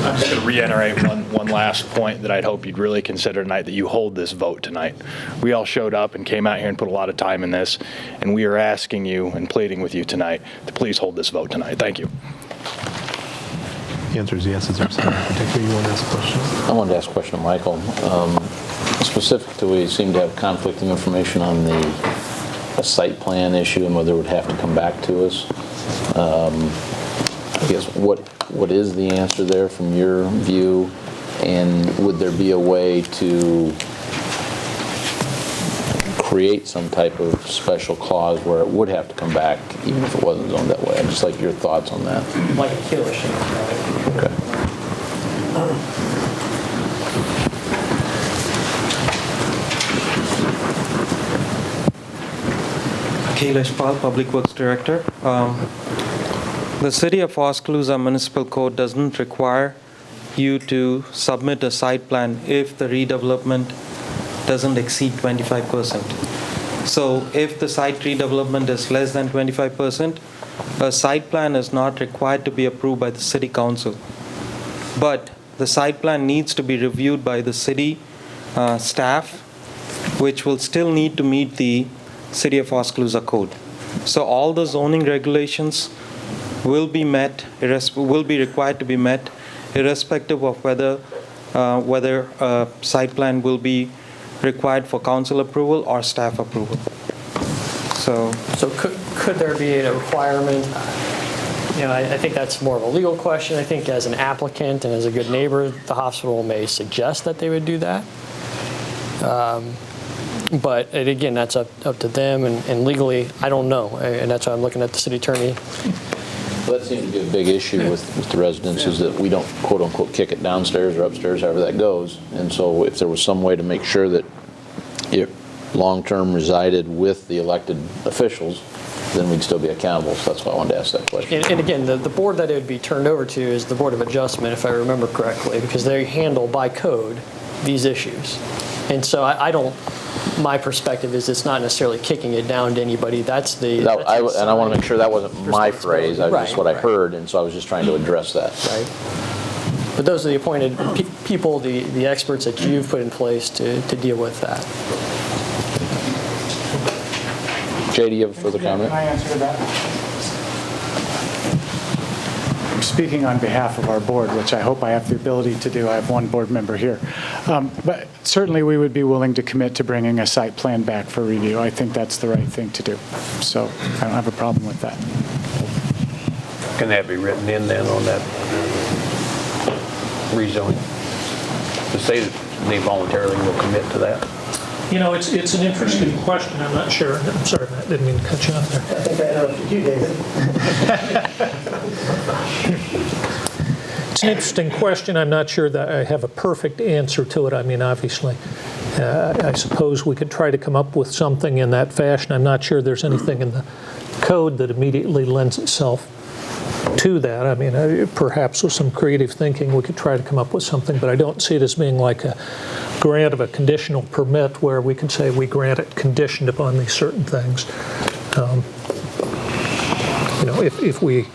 I'm just going to reiterate one last point that I'd hope you'd really consider tonight, that you hold this vote tonight. We all showed up and came out here and put a lot of time in this, and we are asking you and pleading with you tonight to please hold this vote tonight. Thank you. The answer is yes. Is there something in particular you want to ask a question? I wanted to ask a question to Michael. Specifically, we seem to have conflicting information on a site plan issue and whether it would have to come back to us. I guess what is the answer there from your view, and would there be a way to create some type of special clause where it would have to come back even if it wasn't zoned that way? I'd just like your thoughts on that. Like a killer shape, right? Okay. Kailash Pal, Public Works Director. The City of Oskaloosa Municipal Code doesn't require you to submit a site plan if the redevelopment doesn't exceed 25%. So if the site redevelopment is less than 25%, a site plan is not required to be approved by the City Council. But the site plan needs to be reviewed by the city staff, which will still need to meet the City of Oskaloosa Code. So all the zoning regulations will be required to be met, irrespective of whether a site plan will be required for council approval or staff approval. So could there be a requirement? I think that's more of a legal question. I think as an applicant and as a good neighbor, the hospital may suggest that they would do that. But again, that's up to them, and legally, I don't know. And that's why I'm looking at the city attorney. Well, that seems to be a big issue with the residents, is that we don't, quote unquote, kick it downstairs or upstairs, however that goes. And so if there was some way to make sure that it long-term resided with the elected officials, then we'd still be accountable. So that's why I wanted to ask that question. And again, the board that it would be turned over to is the Board of Adjustment, if I remember correctly, because they handle by code these issues. And so my perspective is it's not necessarily kicking it down to anybody. And I want to make sure that wasn't my phrase. That was just what I heard, and so I was just trying to address that. Right. But those are the appointed people, the experts that you've put in place to deal with that. Jay, do you have a further comment? Can I answer that? I'm speaking on behalf of our board, which I hope I have the ability to do. I have one board member here. But certainly we would be willing to commit to bringing a site plan back for review. I think that's the right thing to do. So I don't have a problem with that. Can that be written in then on that rezoning? To say that they voluntarily will commit to that? It's an interesting question. I'm not sure. I'm sorry, Matt, didn't mean to cut you off there. I think I interrupted you, David. It's an interesting question. I'm not sure that I have a perfect answer to it. I mean, obviously, I suppose we could try to come up with something in that fashion. I'm not sure there's anything in the code that immediately lends itself to that. I mean, perhaps with some creative thinking, we could try to come up with something, but I don't see it as being like a grant of a conditional permit where we could say we grant it conditioned upon these certain things. If we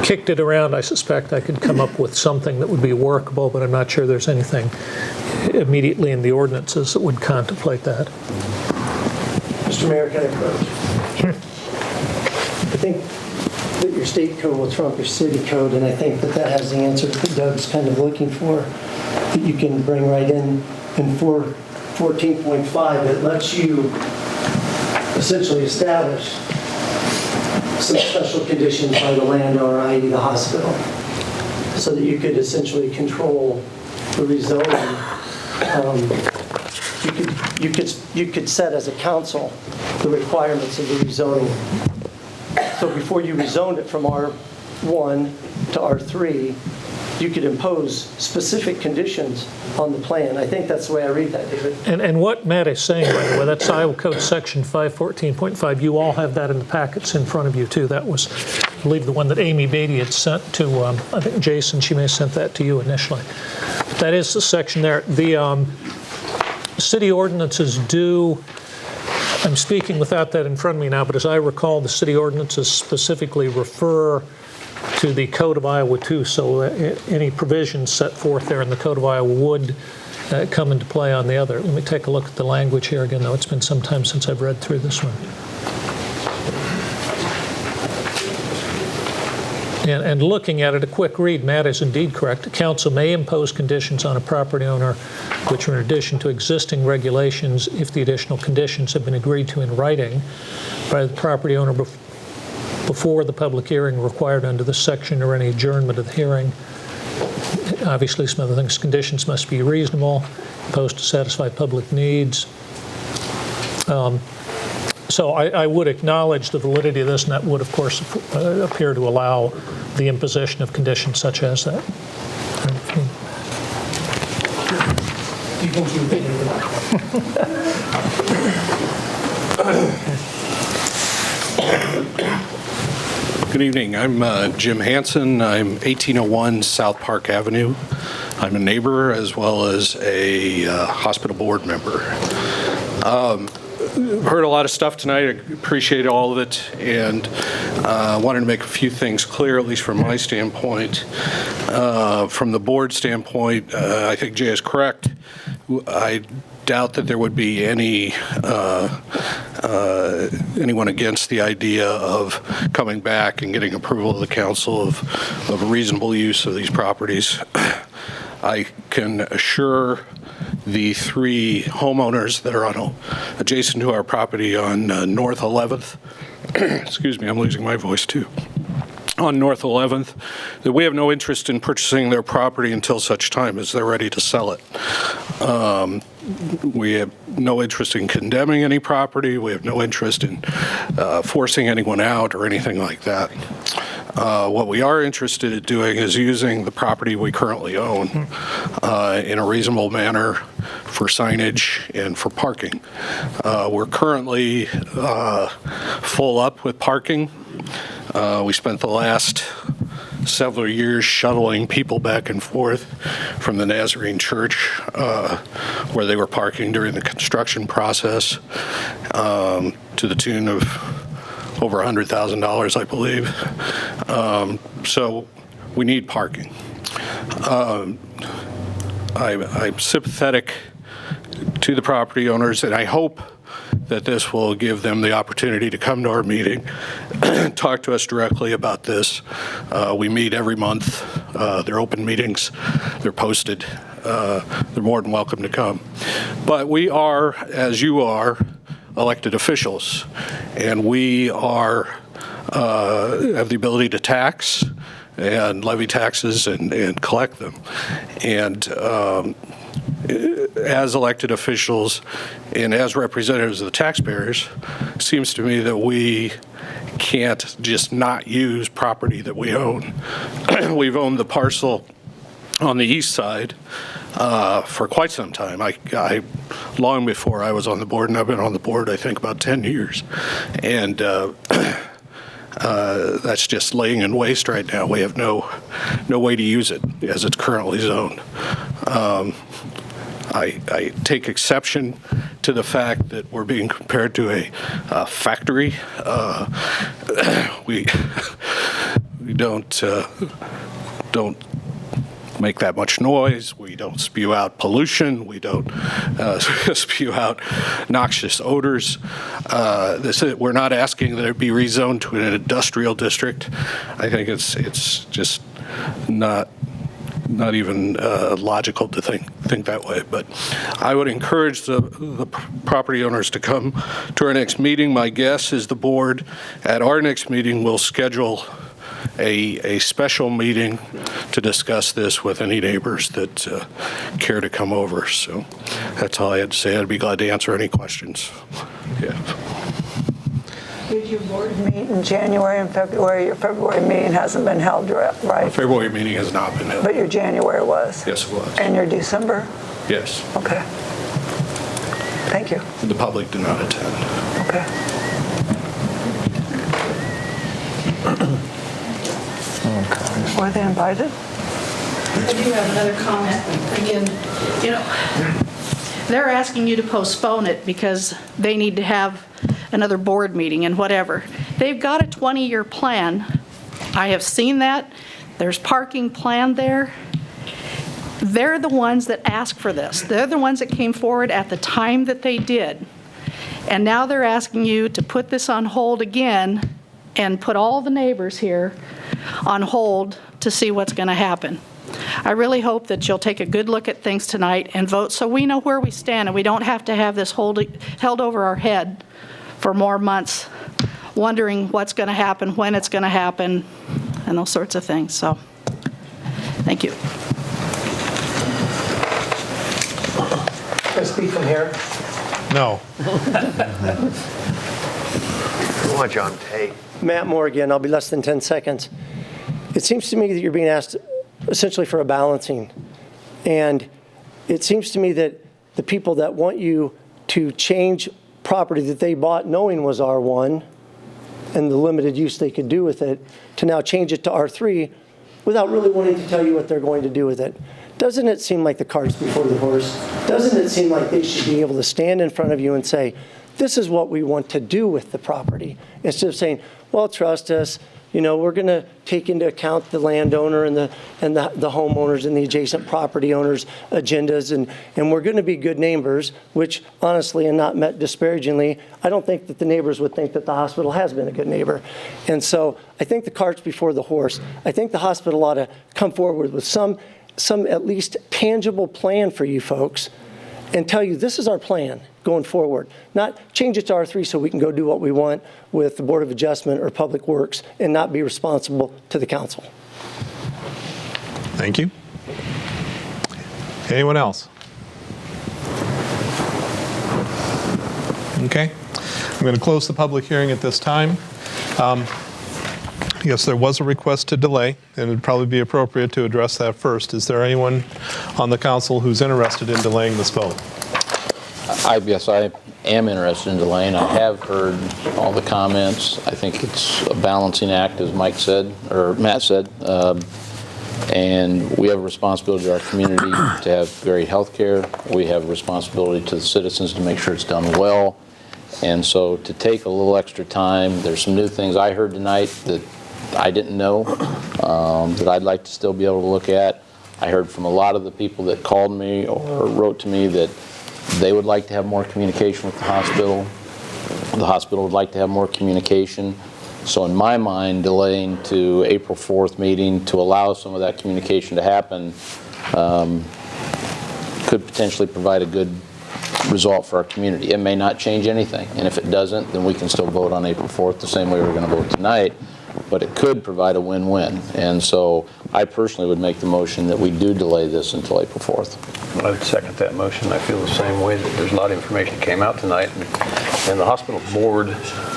kicked it around, I suspect I could come up with something that would be workable, but I'm not sure there's anything immediately in the ordinances that would contemplate that. Mr. Mayor, can I approach? Sure. I think that your state code will trump your city code, and I think that has the answer that Doug's kind of looking for, that you can bring right in 14.5. It lets you essentially establish some special conditions by the landowner, i.e. the hospital, so that you could essentially control the rezoning. You could set as a council the requirements of the rezoning. So before you rezoned it from R1 to R3, you could impose specific conditions on the plan. I think that's the way I read that, David. And what Matt is saying, by the way, that's Iowa Code Section 514.5. You all have that in the packets in front of you, too. That was, I believe, the one that Amy Beatty had sent to, I think, Jason. She may have sent that to you initially. But that is the section there. The city ordinances do, I'm speaking without that in front of me now, but as I recall, the city ordinances specifically refer to the Code of Iowa too, so any provisions set forth there in the Code of Iowa would come into play on the other. Let me take a look at the language here again, though. It's been some time since I've read through this one. And looking at it, a quick read, Matt is indeed correct. The council may impose conditions on a property owner which are in addition to existing regulations if the additional conditions have been agreed to in writing by the property owner before the public hearing required under this section or any adjournment of the hearing. Obviously, some other things, conditions must be reasonable, imposed to satisfy public needs. So I would acknowledge the validity of this, and that would, of course, appear to allow the imposition of conditions such as that. Do you think you can do that? Good evening. I'm Jim Hansen. I'm 1801 South Park Avenue. I'm a neighbor as well as a hospital board member. Heard a lot of stuff tonight. I appreciate all of it, and wanted to make a few things clear, at least from my standpoint. From the board standpoint, I think Jay is correct. I doubt that there would be anyone against the idea of coming back and getting approval of the council of reasonable use of these properties. I can assure the three homeowners that are adjacent to our property on North 11th, excuse me, I'm losing my voice too, on North 11th, that we have no interest in purchasing their property until such time as they're ready to sell it. We have no interest in condemning any property. We have no interest in forcing anyone out or anything like that. What we are interested in doing is using the property we currently own in a reasonable manner for signage and for parking. We're currently full up with parking. We spent the last several years shuttling people back and forth from the Nazarene Church where they were parking during the construction process to the tune of over $100,000, I believe. So we need parking. I'm sympathetic to the property owners, and I hope that this will give them the opportunity to come to our meeting, talk to us directly about this. We meet every month. They're open meetings. They're posted. They're more than welcome to come. But we are, as you are, elected officials, and we are have the ability to tax and levy taxes and collect them. And as elected officials and as representatives of the taxpayers, it seems to me that we can't just not use property that we own. We've owned the parcel on the east side for quite some time. I long before I was on the board, and I've been on the board, I think, about 10 years. And that's just laying in waste right now. We have no way to use it as it's currently zoned. I take exception to the fact that we're being compared to a factory. We don't make that much noise. We don't spew out pollution. We don't spew out noxious odors. We're not asking that it be rezoned to an industrial district. I think it's just not even logical to think that way. But I would encourage the property owners to come to our next meeting. My guess is the board at our next meeting will schedule a special meeting to discuss this with any neighbors that care to come over. So that's all I had to say. I'd be glad to answer any questions. Yeah. Did your board meet in January and February? Your February meeting hasn't been held, right? The February meeting has not been held. But your January was? Yes, it was. And your December? Yes. Okay. Thank you. The public did not attend. Okay. Were they invited? I do have another comment. Again, they're asking you to postpone it because they need to have another board meeting and whatever. They've got a 20-year plan. I have seen that. There's parking planned there. They're the ones that asked for this. They're the ones that came forward at the time that they did. And now they're asking you to put this on hold again and put all the neighbors here on hold to see what's going to happen. I really hope that you'll take a good look at things tonight and vote so we know where we stand and we don't have to have this held over our head for more months, wondering what's going to happen, when it's going to happen, and those sorts of things. So, thank you. Can I speak from here? No. I want you on tape. Matt Moore again. I'll be less than 10 seconds. It seems to me that you're being asked essentially for a balancing. And it seems to me that the people that want you to change property that they bought knowing was R1 and the limited use they could do with it to now change it to R3 without really wanting to tell you what they're going to do with it. Doesn't it seem like the cart's before the horse? Doesn't it seem like they should be able to stand in front of you and say, this is what we want to do with the property, instead of saying, well, trust us, we're going to take into account the landowner and the homeowners and the adjacent property owners' agendas, and we're going to be good neighbors, which honestly, and not meant disparagingly, I don't think that the neighbors would think that the hospital has been a good neighbor. And so I think the cart's before the horse. I think the hospital ought to come forward with some at least tangible plan for you folks and tell you this is our plan going forward. Not change it to R3 so we can go do what we want with the Board of Adjustment or Public Works and not be responsible to the council. Thank you. Anyone else? Okay. I'm going to close the public hearing at this time. Yes, there was a request to delay, and it would probably be appropriate to address that first. Is there anyone on the council who's interested in delaying this vote? Yes, I am interested in delaying. I have heard all the comments. I think it's a balancing act, as Matt said, and we have a responsibility to our community to have great health care. We have a responsibility to the citizens to make sure it's done well. And so to take a little extra time, there's some new things I heard tonight that I didn't know that I'd like to still be able to look at. I heard from a lot of the people that called me or wrote to me that they would like to have more communication with the hospital. The hospital would like to have more communication. So in my mind, delaying to April 4th meeting to allow some of that communication to happen could potentially provide a good result for our community. It may not change anything, and if it doesn't, then we can still vote on April 4th the same way we're going to vote tonight, but it could provide a win-win. And so I personally would make the motion that we do delay this until April 4th. I would second that motion. I feel the same way, that there's a lot of information that came out tonight, and the hospital board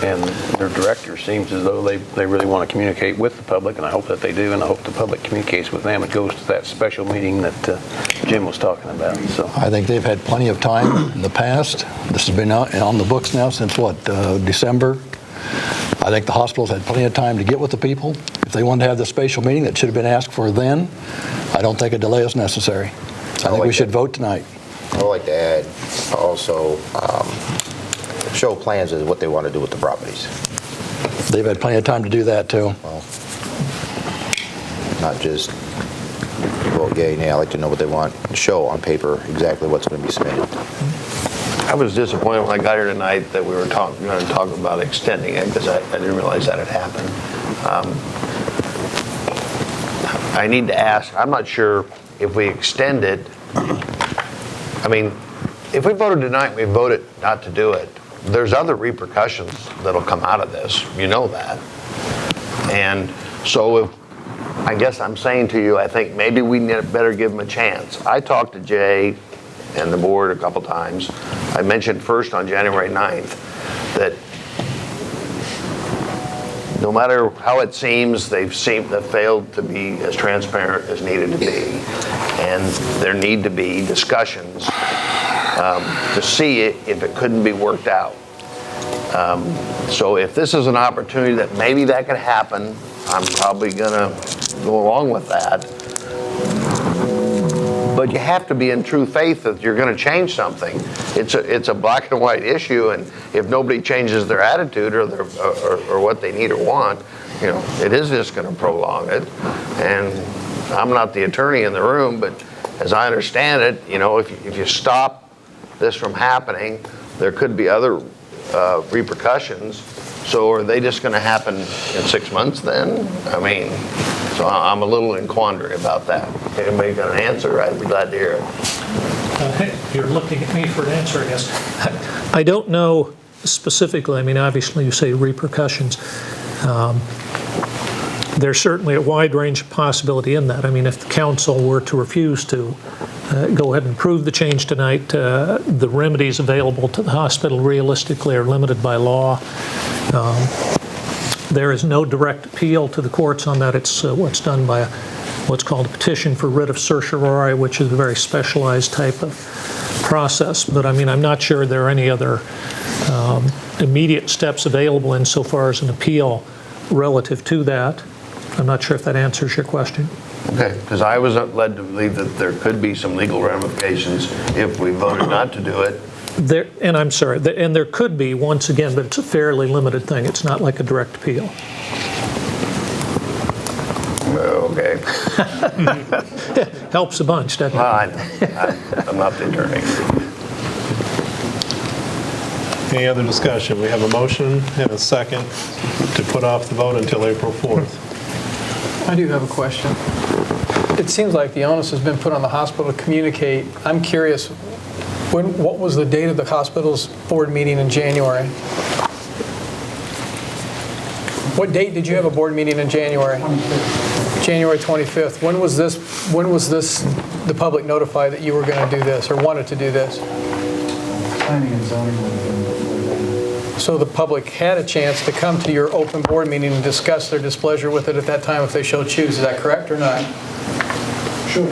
and their director seems as though they really want to communicate with the public, and I hope that they do, and I hope the public communicates with them and goes to that special meeting that Jim was talking about. So I think they've had plenty of time in the past. This has been on the books now since what, December? I think the hospital's had plenty of time to get with the people. If they wanted to have the special meeting that should have been asked for then, I don't think a delay is necessary. I think we should vote tonight. I would like to add also show plans of what they want to do with the properties. They've had plenty of time to do that too. Well, not just vote yea or nay. I'd like to know what they want to show on paper, exactly what's going to be submitted. I was disappointed when I got here tonight that we were going to talk about extending it, because I didn't realize that had happened. I need to ask, I'm not sure if we extend it, I mean, if we voted tonight, we voted not to do it, there's other repercussions that'll come out of this, you know that. And so if, I guess I'm saying to you, I think maybe we better give them a chance. I talked to Jay and the board a couple times. I mentioned first on January 9th that no matter how it seems, they've failed to be as transparent as needed to be. And there need to be discussions to see if it couldn't be worked out. So if this is an opportunity that maybe that could happen, I'm probably gonna go along with that. But you have to be in true faith that you're going to change something. It's a black and white issue, and if nobody changes their attitude or what they need or want, you know, it is just going to prolong it. And I'm not the attorney in the room, but as I understand it, you know, if you stop this from happening, there could be other repercussions. So are they just going to happen in 6 months then? I mean, so I'm a little in quandary about that. If anybody got an answer, I'd be glad to hear it. You're looking at me for an answer, I guess. I don't know specifically. I mean, obviously you say repercussions. There's certainly a wide range of possibility in that. I mean, if the council were to refuse to go ahead and approve the change tonight, the remedies available to the hospital realistically are limited by law. There is no direct appeal to the courts on that. It's what's done by what's called a petition for writ of certiorari, which is a very specialized type of process. But I mean, I'm not sure there are any other immediate steps available insofar as an appeal relative to that. I'm not sure if that answers your question. Okay, because I was led to believe that there could be some legal ramifications if we voted not to do it. And I'm sorry, and there could be, once again, but it's a fairly limited thing. It's not like a direct appeal. Okay. Helps a bunch, doesn't it? I'm not the attorney. Any other discussion? We have a motion and a second to put off the vote until April 4th. I do have a question. It seems like the onus has been put on the hospital to communicate. I'm curious, what was the date of the hospital's board meeting in January? What date did you have a board meeting in January? 25th. January 25th. When was this the public notified that you were going to do this or wanted to do this? Planning and zoning would have been before that. So the public had a chance to come to your open board meeting and discuss their displeasure with it at that time if they so choose. Is that correct or not? Sure.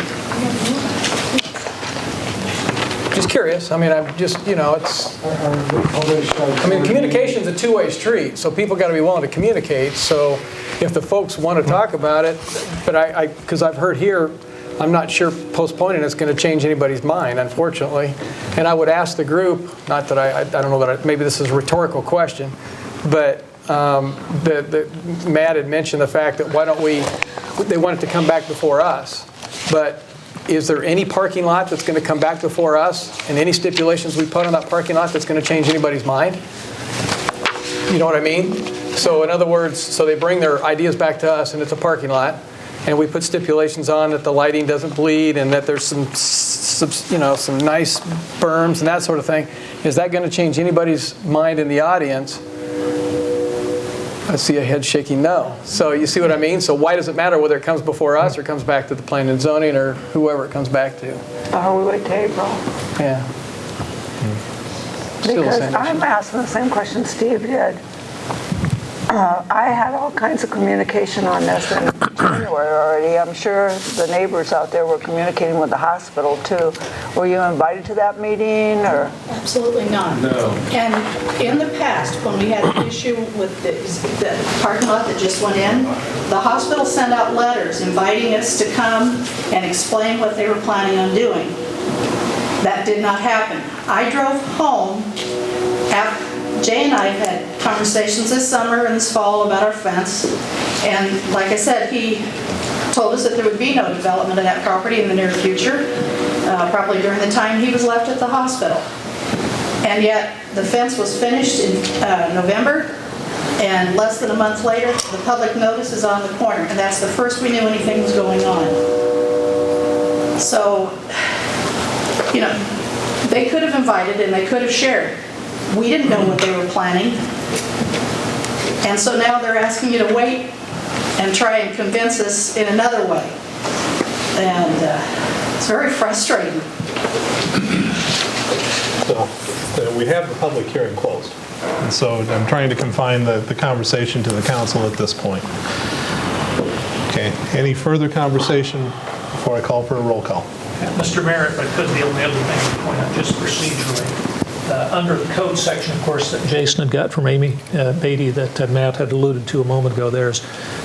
Just curious. I mean, I'm just, you know, it's... I mean, communication's a two-way street, so people got to be willing to communicate. So if the folks want to talk about it, but because I've heard here, I'm not sure postponing it's going to change anybody's mind, unfortunately. And I would ask the group, not that I don't know that maybe this is a rhetorical question, but Matt had mentioned the fact that they want it to come back before us. But is there any parking lot that's going to come back before us and any stipulations we put on that parking lot that's going to change anybody's mind? You know what I mean? So in other words, so they bring their ideas back to us and it's a parking lot and we put stipulations on that the lighting doesn't bleed and that there's some nice berms and that sort of thing. Is that going to change anybody's mind in the audience? I see a head shaking no. So you see what I mean? So why does it matter whether it comes before us or comes back to the planning and zoning or whoever it comes back to? We wait to April. Yeah. Because I'm asking the same question Steve did. I had all kinds of communication on this in January already. I'm sure the neighbors out there were communicating with the hospital too. Were you invited to that meeting or? Absolutely not. No. And in the past, when we had an issue with the parking lot that just went in, the hospital sent out letters inviting us to come and explain what they were planning on doing. That did not happen. I drove home after Jay and I have had conversations this summer and this fall about our fence, and like I said, he told us that there would be no development of that property in the near future, probably during the time he was left at the hospital. And yet, the fence was finished in November, and less than a month later, the public notice is on the corner, and that's the first we knew anything was going on. So, you know, they could have invited and they could have shared. We didn't know what they were planning. And so now they're asking you to wait and try and convince us in another way. And it's very frustrating. So we have the public hearing closed. And so I'm trying to confine the conversation to the council at this point. Okay, any further conversation before I call for a roll call? Mr. Mayor, if I could, the only other thing to point out, just procedurally, under the code section, of course, that Jason had got from Amy Beatty that Matt had alluded to a moment ago,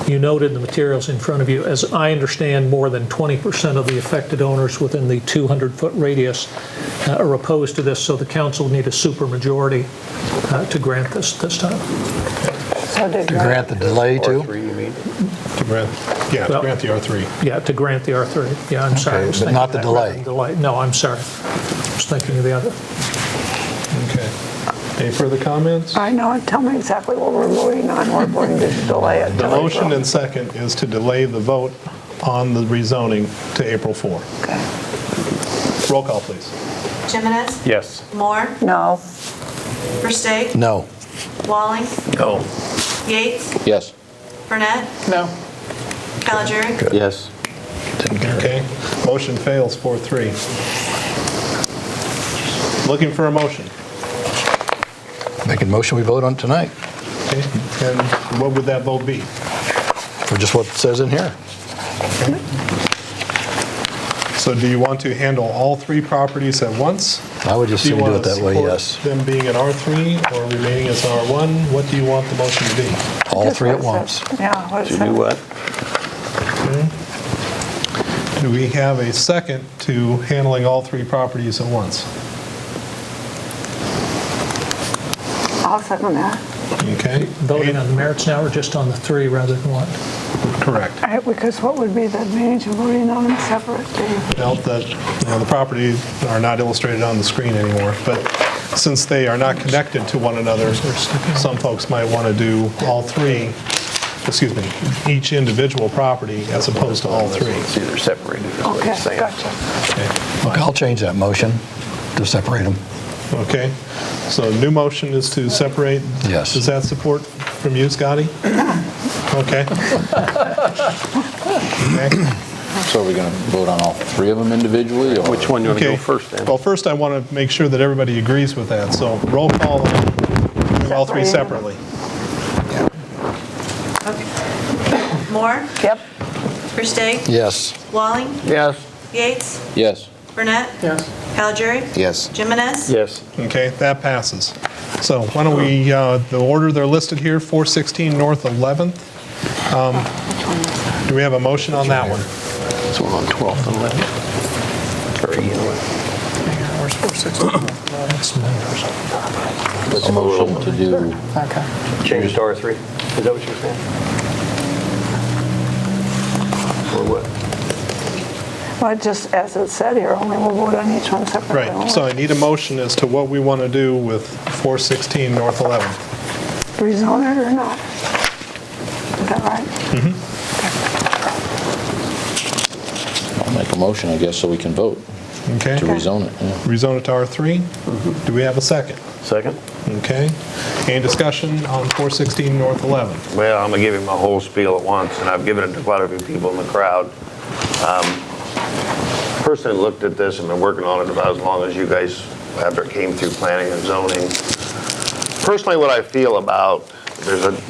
you noted the materials in front of you. As I understand, more than 20% of the affected owners within the 200-foot radius are opposed to this, so the council will need a supermajority to grant this time. To grant the delay too? To grant, yeah, to grant the R3. Yeah, to grant the R3. Yeah, I'm sorry. I was but thinking not the that delay. rather than delay. No, I'm sorry. I was thinking of the other. Okay. Any further comments? I know, tell me exactly what we're voting on. We're voting to delay it. The motion and second is to delay the vote on the rezoning to April 4. Okay. Roll call, please. Jimenez? Yes. Moore? No. Versteg? No. Walling? No. Yates? Yes. Burnett? No. Calgery? Yes. Okay. Motion fails 4-3. Looking for a motion. Making motion we vote on tonight Okay. And what would that vote be? for just what it says in here. Okay. So do you want to handle all 3 properties at once? I would just Do you assume do want it to that way, support yes. them being an R3 or remaining as R1? What do you want the motion to be? All 3 at once. Yeah. What To do what? Okay. Do we have a second to handling all 3 properties at once? I'll second that. Okay. Voting on the merits now or just on the 3 rather than 1? Correct. Because what would be the advantage of voting on them separate, Dave? Well, the property are not illustrated on the screen anymore, but since they are not connected to one another, some folks might want to do all 3, each individual property as opposed to all 3. It's either separated is what Okay, he's saying. gotcha. Okay, I'll change that motion to separate them. Okay, so new motion is to separate. Yes. Is that support from you, Scotty? Okay. Okay. So are we going to vote on all 3 of them individually? Or? Which one do you want to Okay. go first then? Well, first I want to make sure that everybody agrees with that. So roll call on all 3 separately. Moore? Yep. Versteg? Yes. Walling? Yes. Yates? Yes. Burnett? Yes. Calgery? Yes. Jimenez? Yes. Okay, that passes. So why don't we, the order they're listed here, 416 North 11th. Do we have a motion on that one? It's one on 12th and 11th. Or, you know what? Where's 416? A motion to do. Okay. Change to R3. Is that what you're saying? Or what? Well, just as it said here, only we'll vote on each one separately. Right, so I need a motion as to what we want to do with 416 North 11th. Rezone it or not? Is that right? I'll make a motion, I guess, so we can vote Okay. to rezone it. Yeah. Rezone it to R3. Do we have a second? Second? Okay. Any discussion on 416 North 11th? Well, I'm gonna give him a whole spiel at once, and I've given it to quite a few people in the crowd. Person that looked at this and been working on it about as long as you guys, after it came through planning and zoning. Personally, what I feel about,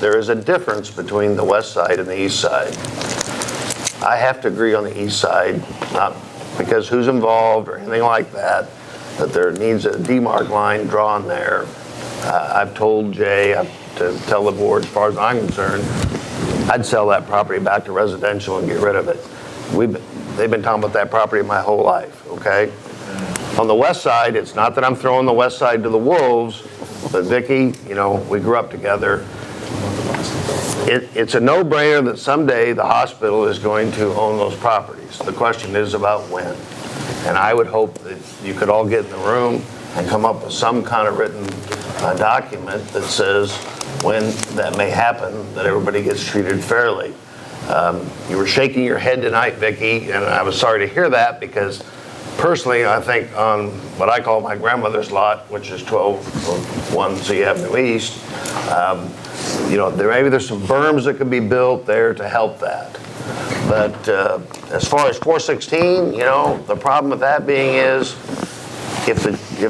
there is a difference between the west side and the east side. I have to agree on the east side, not because who's involved or anything like that, that there needs a demarc line drawn there. I've told Jay to tell the board, as far as I'm concerned, I'd sell that property back to residential and get rid of it. They've been talking about that property my whole life, okay? On the west side, it's not that I'm throwing the west side to the wolves, but Vicki, we grew up together. It's a no-brainer that someday the hospital is going to own those properties. The question is about when. And I would hope that you could all get in the room and come up with some kind of written document that says when that may happen, that everybody gets treated fairly. You were shaking your head tonight, Vicki, and I was sorry to hear that, because personally, I think on what I call my grandmother's lot, which is 1201 C Avenue East, there's some berms that could be built there to help that. But as far as 416, the problem with that being is if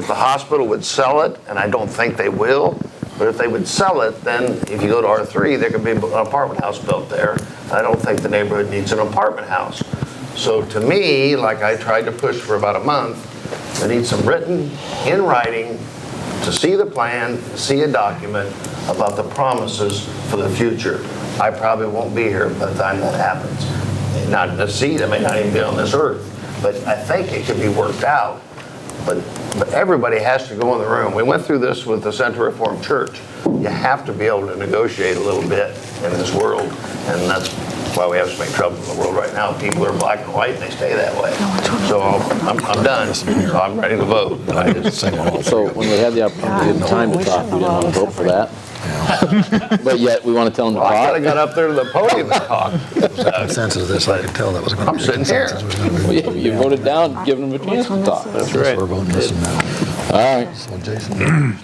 the hospital would sell it, and I don't think they will, but if they would sell it, then if you go to R3, there could be an apartment house built there. I don't think the neighborhood needs an apartment house. So to me, like I tried to push for about a month, I need some written, in writing, to see the plan, see a document about the promises for the future. I probably won't be here by the time that happens. Not in this seat, I may not even be on this earth, but I think it could be worked out. But everybody has to go in the room. We went through this with the Center Reformed Church. You have to be able to negotiate a little bit in this world, and that's why we have so much trouble in the world right now. People are black and white, and they stay that way. So I'm done. So I'm ready to vote. So when we had the opportunity and time to talk, we didn't want to vote for that. But yet we want to tell them to talk. I could have got up there to the podium and talked. Consensus of this, I could tell that was going to be. I'm sitting here. Well, you voted down, giving them a chance to talk. That's right. We're voting this and that. All right. So Jason.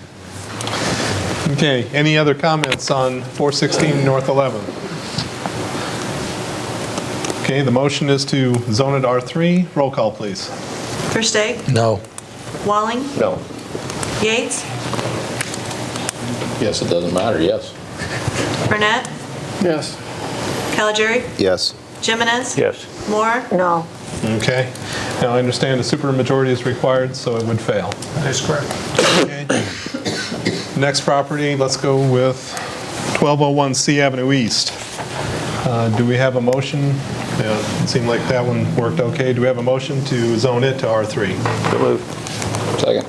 Okay, any other comments on 416 North 11th? Okay, the motion is to zone it R3. Roll call, please. Versteeg? No. Walling? No. Yates? Yes, it doesn't matter, yes. Burnett? Yes. Caligiuri? Yes. Jimenez? Yes. Moore? No. Okay. Now, I understand a supermajority is required, so it would fail. That's correct. Okay. Next property, let's go with 1201 C Avenue East. Do we have a motion? It seemed like that one worked okay. Do we have a motion to zone it to R3? So moved. Second.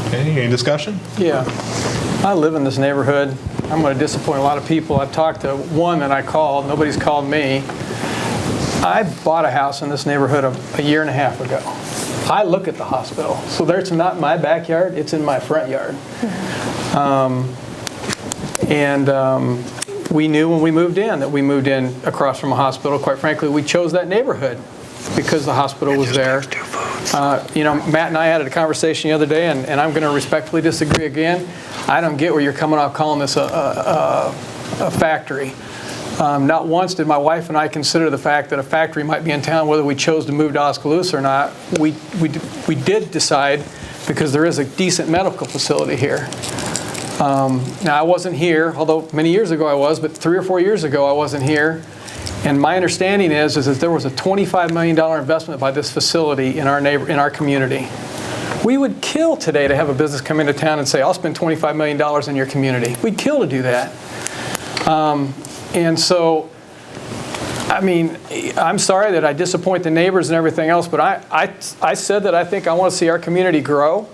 Okay, any discussion? Yeah. I live in this neighborhood. I'm going to disappoint a lot of people. I've talked to one that I called. Nobody's called me. I bought a house in this neighborhood a year and a half ago. I look at the hospital. So there's not in my backyard, it's in my front yard. We knew when we moved in that we moved in across from a hospital. Quite frankly, we chose that neighborhood because the hospital was there. Matt and I had a conversation the other day, and I'm going to respectfully disagree again. I don't get where you're coming off calling this a factory. Not once did my wife and I consider the fact that a factory might be in town, whether we chose to move to Oskaloosa or not. We did decide because there is a decent medical facility here. Now, I wasn't here, although many years ago I was, but 3 or 4 years ago I wasn't here. And my understanding is that there was a $25 million investment by this facility in our community. We would kill today to have a business come into town and say, I'll spend $25 million in your community. We'd kill to do that. And so, I'm sorry that I disappoint the neighbors and everything else, but I said that I think I want to see our community grow.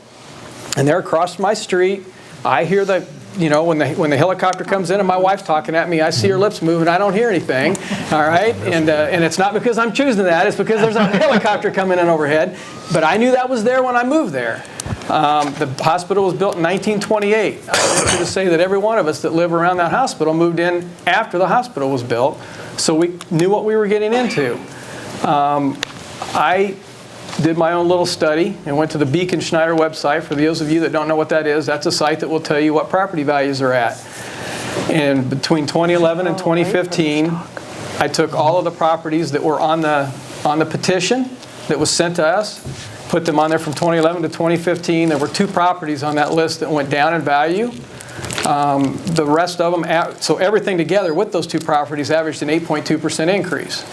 And they're across my street. I hear the, when the helicopter comes in and my wife's talking at me, I see her lips move and I don't hear anything, all right? And it's not because I'm choosing that, it's because there's a helicopter coming in overhead. But I knew that was there when I moved there. The hospital was built in 1928. I want to say that every one of us that live around that hospital moved in after the hospital was built, so we knew what we were getting into. I did my own little study and went to the Beacon Schneider website. For those of you that don't know what that is, that's a site that will tell you what property values are at. And between 2011 and 2015, I took all of the properties that were on the petition that was sent to us, put them on there from 2011 to 2015. There were 2 properties on that list that went down in value. The rest of them, so everything together with those 2 properties averaged an 8.2% increase.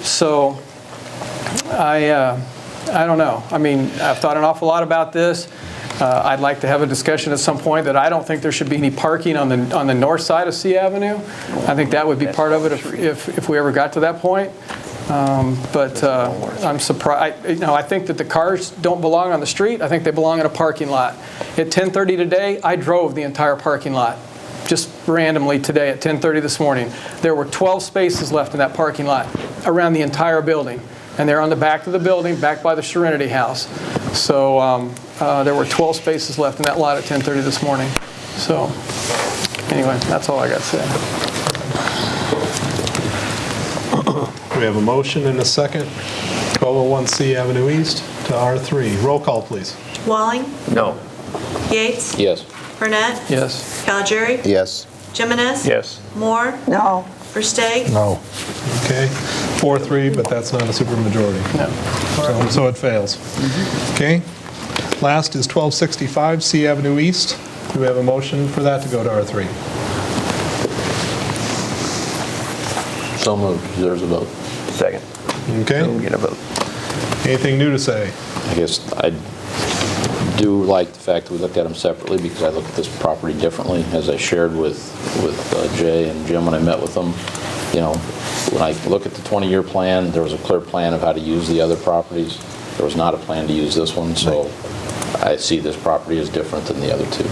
So I don't know. I've thought an awful lot about this. I'd like to have a discussion at some point that I don't think there should be any parking on the north side of C Avenue. I think that would be part of it if we ever got to that point. But I'm surprised. I think that the cars don't belong on the street. I think they belong in a parking lot. At 10:30 today, I drove the entire parking lot. randomly today at 10:30 this morning. There were 12 spaces left in that parking lot around the entire building. And they're on the back of the building, back by the Serenity House. So there were 12 spaces left in that lot at 10:30 this morning. So anyway, that's all I got to say. We have a motion and a second. 1201C Avenue East to R3. Roll call, please. Walling, No. Yates, Yes. Burnett, Yes. Calgary, Yes. Jimenez, Yes. Moore, No. Versteg, No. Okay, 4-3, but that's not a supermajority. No. So it fails. Okay. Last is 1265 C Avenue East. Do we have a motion for that to go to R3? So moved. There's a vote. Second. Okay. Don't get a vote. Anything new to say? I guess I do like the fact that we looked at them separately because I look at this property differently, as I shared with Jay and Jim when I met with them. You know, when I look at the 20-year plan, there was a clear plan of how to use the other properties. There was not a plan to use this one, so I see this property as different than the other two.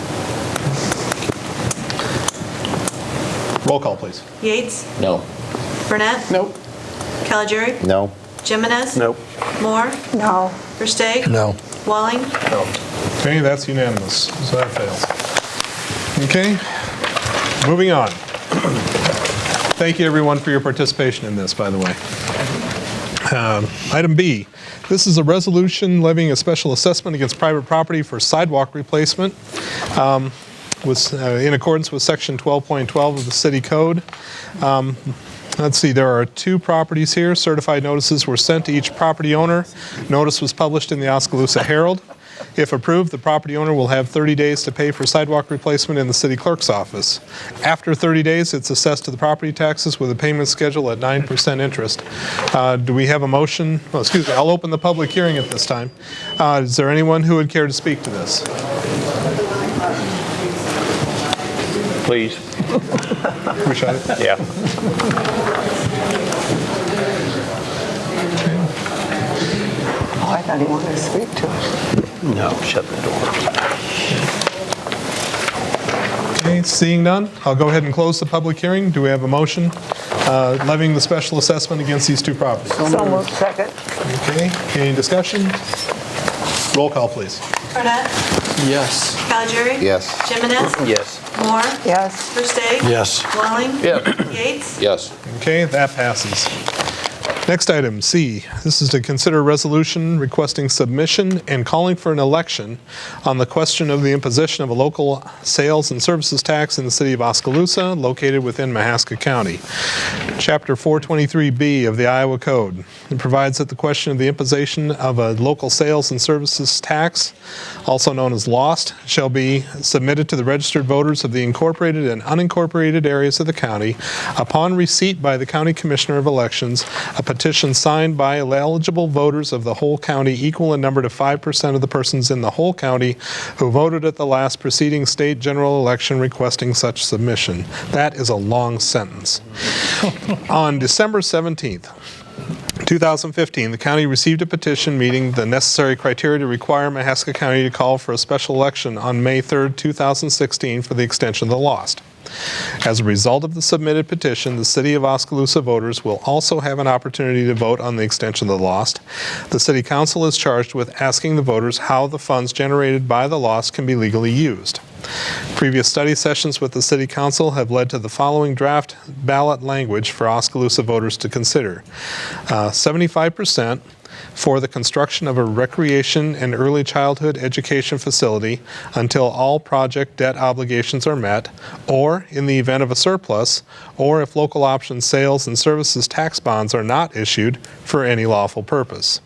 Roll call, please. Yates, No. Burnett, Nope. Calgary, No. Jimenez, Nope. Moore, No. Versteg, No. Walling, No. Okay, that's unanimous, so that fails. Okay, moving on. Thank you, everyone, for your participation in this, by the way. Item B, this is a resolution levying a special assessment against private property for sidewalk replacement in accordance with Section 12.12 of the City Code. Let's see, there are 2 properties here. Certified notices were sent to each property owner. Notice was published in the Oskaloosa Herald. If approved, the property owner will have 30 days to pay for sidewalk replacement in the city clerk's office. After 30 days, it's assessed to the property taxes with a payment schedule at 9% interest. Do we have a motion? Oh, excuse me, I'll open the public hearing at this time. Is there anyone who would care to speak to this? Please. Wish I did. Yeah. Oh, I thought he wanted to speak to us. No, shut the door. Okay, seeing none, I'll go ahead and close the public hearing. Do we have a motion levying the special assessment against these 2 properties? So moved. Second. Okay, any discussion? Roll call, please. Burnett, Yes. Calgary, Yes. Jimenez, Yes. Moore, Yes. Versteg, Yes. Walling, Yes. Yates, Yes. Okay, that passes. Next item, C. This is to consider a resolution requesting submission and calling for an election on the question of the imposition of a local sales and services tax in the city of Oskaloosa, located within Mahaska County. Chapter 423B of the Iowa Code. It provides that the question of the imposition of a local sales and services tax, also known as LOST, shall be submitted to the registered voters of the incorporated and unincorporated areas of the county upon receipt by the County Commissioner of Elections, a petition signed by eligible voters of the whole county equal in number to 5% of the persons in the whole county who voted at the last preceding state general election requesting such submission. That is a long sentence. On December 17th, 2015, the county received a petition meeting the necessary criteria to require Mahaska County to call for a special election on May 3rd, 2016 for the extension of the LOST. As a result of the submitted petition, the City of Oskaloosa voters will also have an opportunity to vote on the extension of the LOST. The City Council is charged with asking the voters how the funds generated by the LOST can be legally used. Previous study sessions with the City Council have led to the following draft ballot language for Oskaloosa voters to consider. 75% for the construction of a recreation and early childhood education facility until all project debt obligations are met, or in the event of a surplus, or if local option sales and services tax bonds are not issued for any lawful purpose.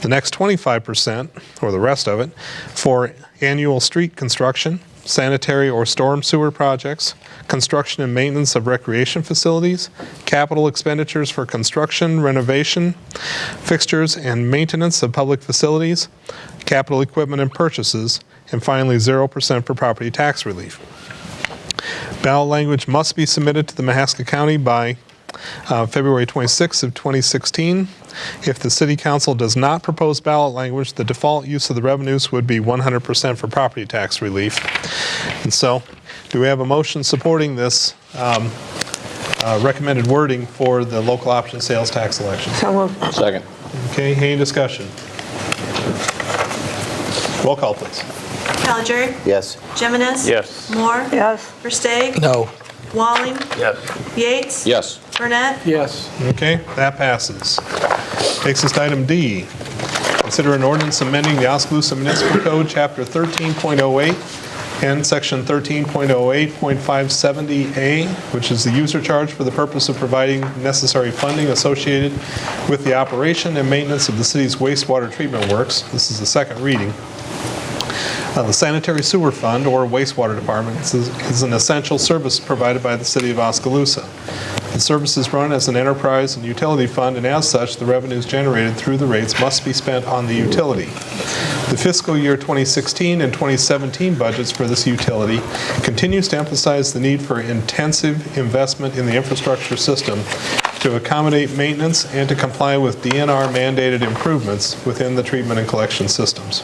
The next 25%, or the rest of it, for annual street construction, sanitary or storm sewer projects, construction and maintenance of recreation facilities, capital expenditures for construction, renovation, fixtures and maintenance of public facilities, capital equipment and purchases, and finally 0% for property tax relief. Ballot language must be submitted to the Mahaska County by February 26th of 2016. If the City Council does not propose ballot language, the default use of the revenues would be 100% for property tax relief. And so Do we have a motion supporting this recommended wording for the local option sales tax election? So moved. Second. Okay, any discussion? Roll call, please. Calgery, Yes. Jimenez. Yes. Moore. Yes. Versteg. No. Walling. Yes. Yates. Yes. Burnett. Yes. Okay, that passes. Takes us to item D. Consider an ordinance amending the Oskaloosa Municipal Code, Chapter 13.08 and Section 13.08.570A, which is the user charge for the purpose of providing necessary funding associated with the operation and maintenance of the city's wastewater treatment works. This is the second reading. The Sanitary Sewer Fund, or Wastewater Department, is an essential service provided by the City of Oskaloosa. The service is run as an enterprise and utility fund, and as such, the revenues generated through the rates must be spent on the utility. The fiscal year 2016 and 2017 budgets for this utility continues to emphasize the need for intensive investment in the infrastructure system to accommodate maintenance and to comply with DNR mandated improvements within the treatment and collection systems.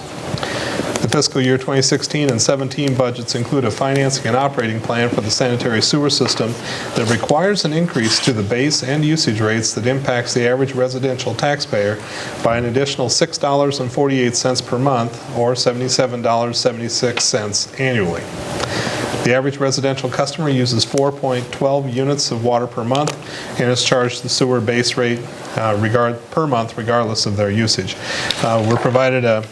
The fiscal year 2016 and 17 budgets include a financing and operating plan for the sanitary sewer system that requires an increase to the base and usage rates that impacts the average residential taxpayer by an additional $6.48 per month, or $77.76 annually. The average residential customer uses 4.12 units of water per month and is charged the sewer base rate per month regardless of their usage. We're provided a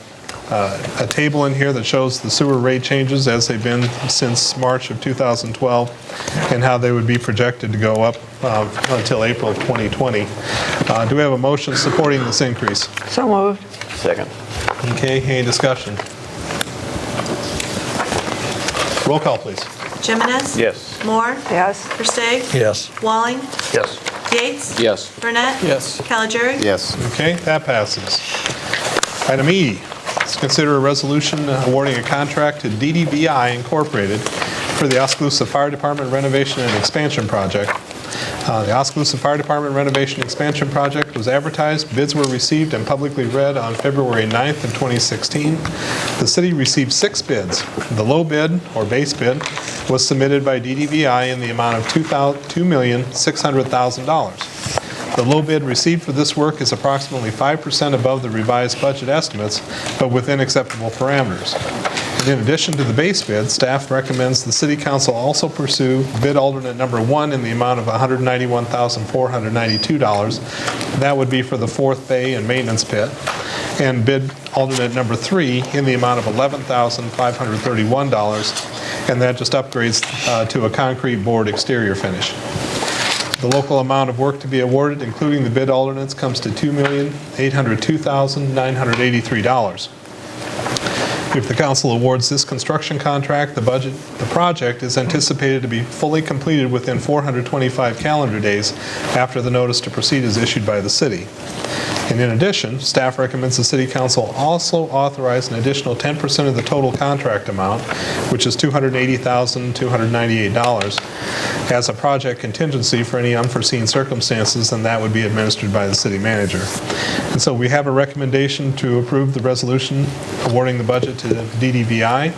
table in here that shows the sewer rate changes as they've been since March of 2012 and how they would be projected to go up until April of 2020. Do we have a motion supporting this increase? So moved. Second. Okay, any discussion? Roll call, please. Jimenez. Yes. Moore. Yes. Versteg. Yes. Walling. Yes. Yates. Yes. Burnett. Yes. Calgery. Yes. Okay, that passes. Item E, let's consider a resolution awarding a contract to DDBI Incorporated for the Oskaloosa Fire Department renovation and expansion project. The Oskaloosa Fire Department renovation and expansion project was advertised, bids were received and publicly read on February 9th of 2016. The city received 6 bids. The low bid, or base bid, was submitted by DDBI in the amount of $2,600,000. The low bid received for this work is approximately 5% above the revised budget estimates, but within acceptable parameters. And in addition to the base bid, staff recommends the City Council also pursue bid alternate number 1 in the amount of $191,492. That would be for the 4th bay and maintenance pit. And bid alternate number 3 in the amount of $11,531, and that just upgrades to a concrete board exterior finish. The local amount of work to be awarded, including the bid alternates, comes to $2,802,983. If the council awards this construction contract, the project is anticipated to be fully completed within 425 calendar days after the notice to proceed is issued by the city. And in addition, staff recommends the City Council also authorize an additional 10% of the total contract amount, which is $280,298, as a project contingency for any unforeseen circumstances, and that would be administered by the city manager. And so we have a recommendation to approve the resolution awarding the budget to DDBI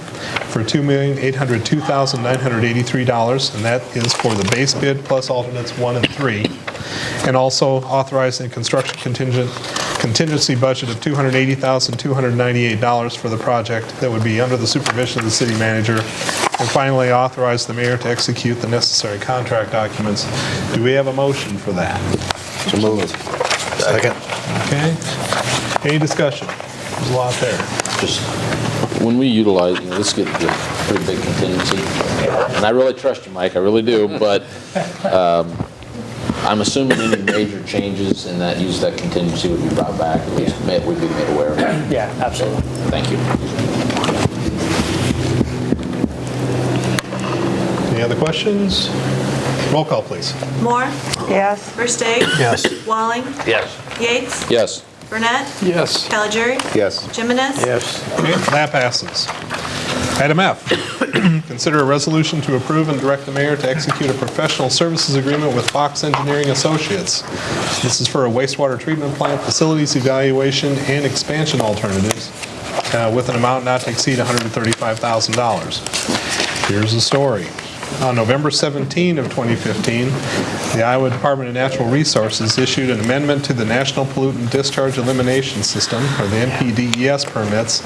for $2,802,983, and that is for the base bid plus alternates 1 and 3. And also authorizing a construction contingency budget of $280,298 for the project that would be under the supervision of the city manager. And finally, authorize the mayor to execute the necessary contract documents. Do we have a motion for that? So moved. Second. Okay. Any discussion? There's a lot there. Just when we utilize, this gets a pretty big contingency, and I really trust you, Mike, I really do, but I'm assuming any major changes in that use of that contingency would be brought back, at least would be made aware of. Yeah, absolutely. Thank you. Any other questions? Roll call, please. Moore. Yes. Versteg. Yes. Walling. Yes. Yates. Yes. Burnett. Yes. Calgery. Yes. Jimenez. Yes. Okay, that passes. Item F, consider a resolution to approve and direct the mayor to execute a professional services agreement with Fox Engineering Associates. This is for a wastewater treatment plant facilities evaluation and expansion alternatives with an amount not to exceed $135,000. Here's the story. On November 17 of 2015, the Iowa Department of Natural Resources issued an amendment to the National Pollutant Discharge Elimination System, or the NPDES permits,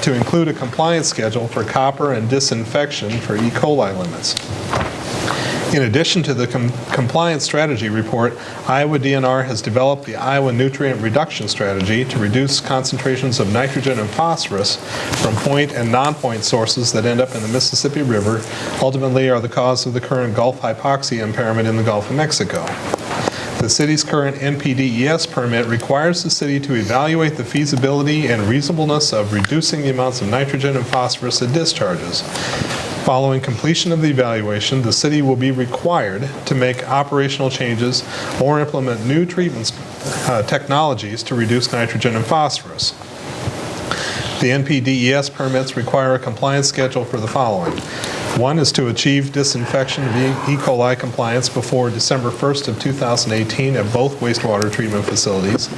to include a compliance schedule for copper and disinfection for E. coli limits. In addition to the compliance strategy report, Iowa DNR has developed the Iowa Nutrient Reduction Strategy to reduce concentrations of nitrogen and phosphorus from point and non-point sources that end up in the Mississippi River, ultimately are the cause of the current Gulf hypoxia impairment in the Gulf of Mexico. The city's current NPDES permit requires the city to evaluate the feasibility and reasonableness of reducing the amounts of nitrogen and phosphorus it discharges. Following completion of the evaluation, the city will be required to make operational changes or implement new treatment technologies to reduce nitrogen and phosphorus. The NPDES permits require a compliance schedule for the following. One is to achieve disinfection of E. coli compliance before December 1st of 2018 at both wastewater treatment facilities.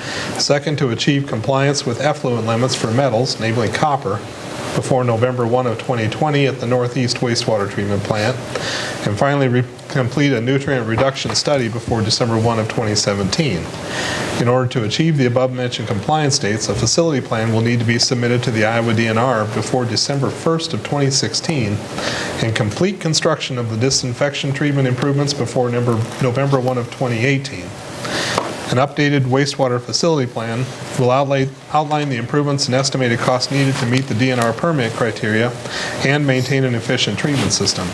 Second, to achieve compliance with effluent limits for metals, namely copper, before November 1 of 2020 at the Northeast Wastewater Treatment Plant. And finally, complete a nutrient reduction study before December 1 of 2017. In order to achieve the above-mentioned compliance dates, a facility plan will need to be submitted to the Iowa DNR before December 1st of 2016, and complete construction of the disinfection treatment improvements before November 1 of 2018. An updated wastewater facility plan will outline the improvements and estimated costs needed to meet the DNR permit criteria and maintain an efficient treatment system.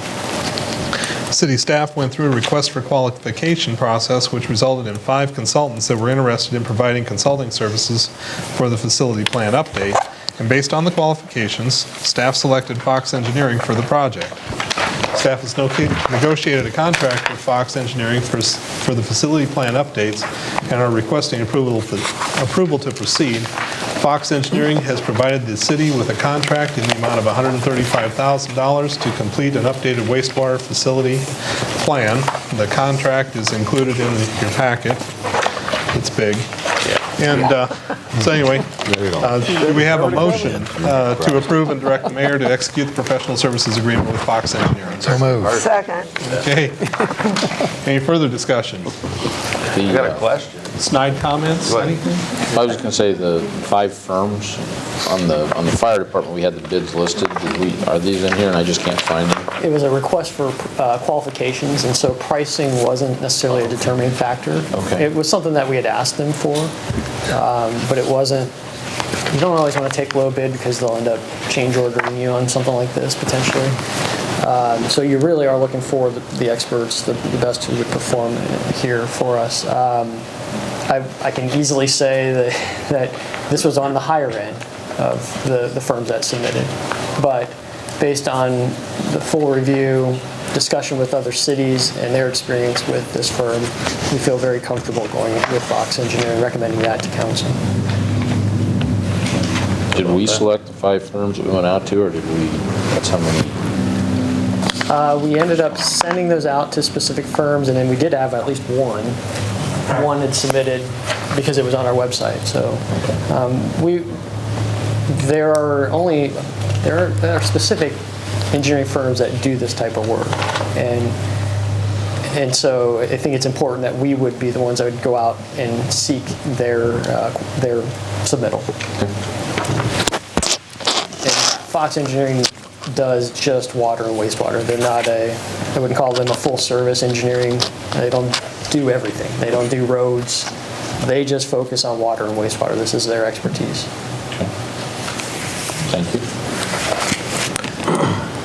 City staff went through a request for qualification process, which resulted in 5 consultants that were interested in providing consulting services for the facility plan update. And based on the qualifications, staff selected Fox Engineering for the project. Staff has negotiated a contract with Fox Engineering for the facility plan updates and are requesting approval to proceed. Fox Engineering has provided the city with a contract in the amount of $135,000 to complete an updated wastewater facility plan. The contract is included in your packet. It's big. And so anyway, do we have a motion to approve and direct the mayor to execute the professional services agreement with Fox Engineering? So moved. Second. Okay. Any further discussion? I got a question. Snide comments? Anything? I was just going to say the 5 firms on the fire department, we had the bids listed. Are these in here and I just can't find them? It was a request for qualifications, and so pricing wasn't necessarily a determining factor. Okay. It was something that we had asked them for, but it wasn't. You don't always want to take low bid because they'll end up change ordering you on something like this potentially. So you really are looking for the experts, the best who would perform here for us. I can easily say that this was on the higher end of the firms that submitted, but based on the full review, discussion with other cities and their experience with this firm, we feel very comfortable going with Fox Engineering, recommending that to council. Did we select the 5 firms that we went out to, or did we, that's how many? We ended up sending those out to specific firms, and then we did have at least one. One had submitted because it was on our website. So there are specific engineering firms that do this type of work, and so I think it's important that we would be the ones that would go out and seek their submittal. And Fox Engineering does just water and wastewater. They're not I wouldn't call them a full service engineering. They don't do everything. They don't do roads. They just focus on water and wastewater. This is their expertise. Okay. Thank you.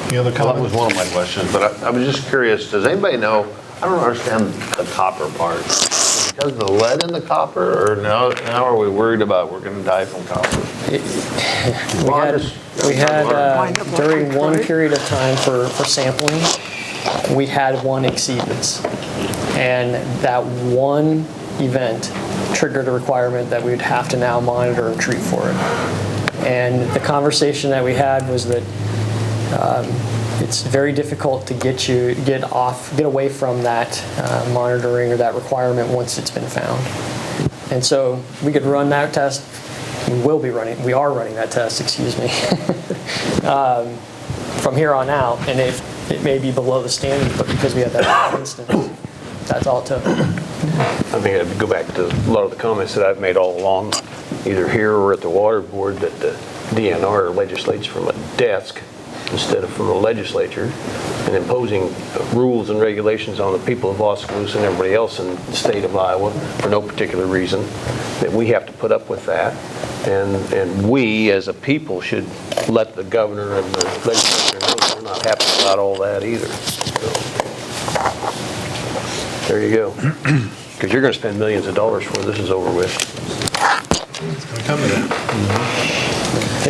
Any other Well, that comments? was one of my questions, but I was just curious, does anybody know, I don't understand the copper part. Because of the lead in the copper, or now are we worried about we're going to die from copper? We had during one period of time for sampling, we had one exceedance. And that one event triggered a requirement that we would have to now monitor and treat for it. And the conversation that we had was that it's very difficult to get away from that monitoring or that requirement once it's been found. And so we could run that test. We are running that test, excuse me, from here on out. And it may be below the standard, but because we had that instance, that's all it took. I think I'd go back to a lot of the comments that I've made all along, either here or at the water board, that the DNR legislates from a desk instead of from the legislature, and imposing rules and regulations on the people of Oskaloosa and everybody else in the state of Iowa for no particular reason, that we have to put up with that. And we, as a people, should let the governor and the legislature know that we're not happy about all that either. So, there you go. Because you're going to spend millions of dollars before this is over with. It's going to come to that.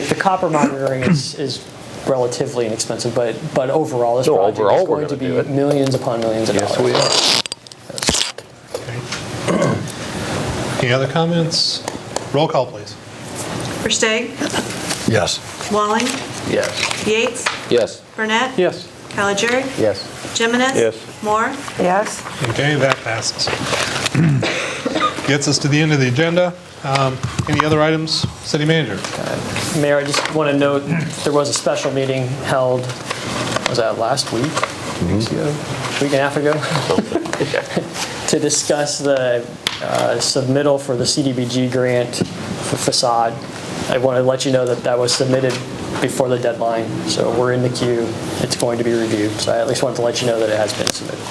The copper monitoring is relatively inexpensive, but overall, this project is going to be millions upon millions of dollars. Yes, we are. Any other comments? Roll call, please. Versteg. Yes. Walling. Yes. Yates. Yes. Burnett. Yes. Caligiuri. Yes. Jimenez. Yes. Moore. Yes. Okay, that passes. Gets us to the end of the agenda. Any other items, City Manager? Mayor, I just want to note there was a special meeting held, was that last week? Weeks ago? Week and a half ago? To discuss the submittal for the CDBG grant for facade. I want to let you know that that was submitted before the deadline, so we're in the queue. It's going to be reviewed, so I at least wanted to let you know that it has been submitted.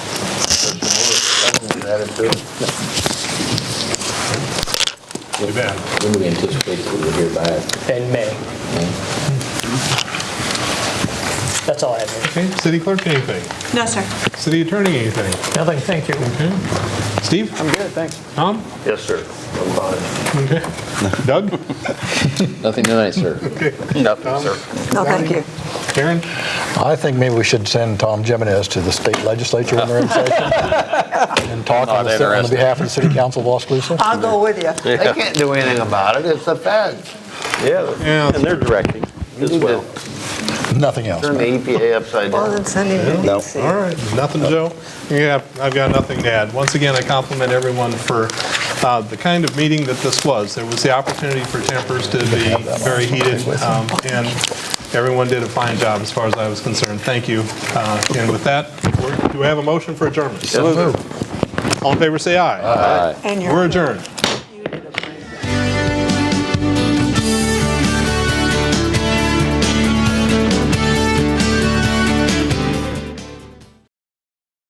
Too bad. When do we anticipate that we will hear back? In May. That's all I have. Okay, City Clerk, anything? No, sir. City Attorney, anything? Nothing, thank you. Okay. Steve? I'm good, thanks. Tom? Yes, sir. I'm fine. Okay. Doug? Nothing tonight, sir. Okay. Nothing, sir. No, thank you. Karen? I think maybe we should send Tom Jimenez to the state legislature when they're in session and talk on the behalf of the City Council of Oskaloosa. I'll go with you. They can't do anything about it. It's the feds. Yeah, and they're directing as well. Nothing else. Turn the EPA upside Well, down. then send him to DC. All right, nothing, Joe? Yeah, I've got nothing to add. Once again, I compliment everyone for the kind of meeting that this was. There was the opportunity for tempers to be very heated, and everyone did a fine job as far as I was concerned. Thank you. And with that, do we have a motion for adjournment? So moved. All in favor, say aye. Aye. And you're- We're adjourned.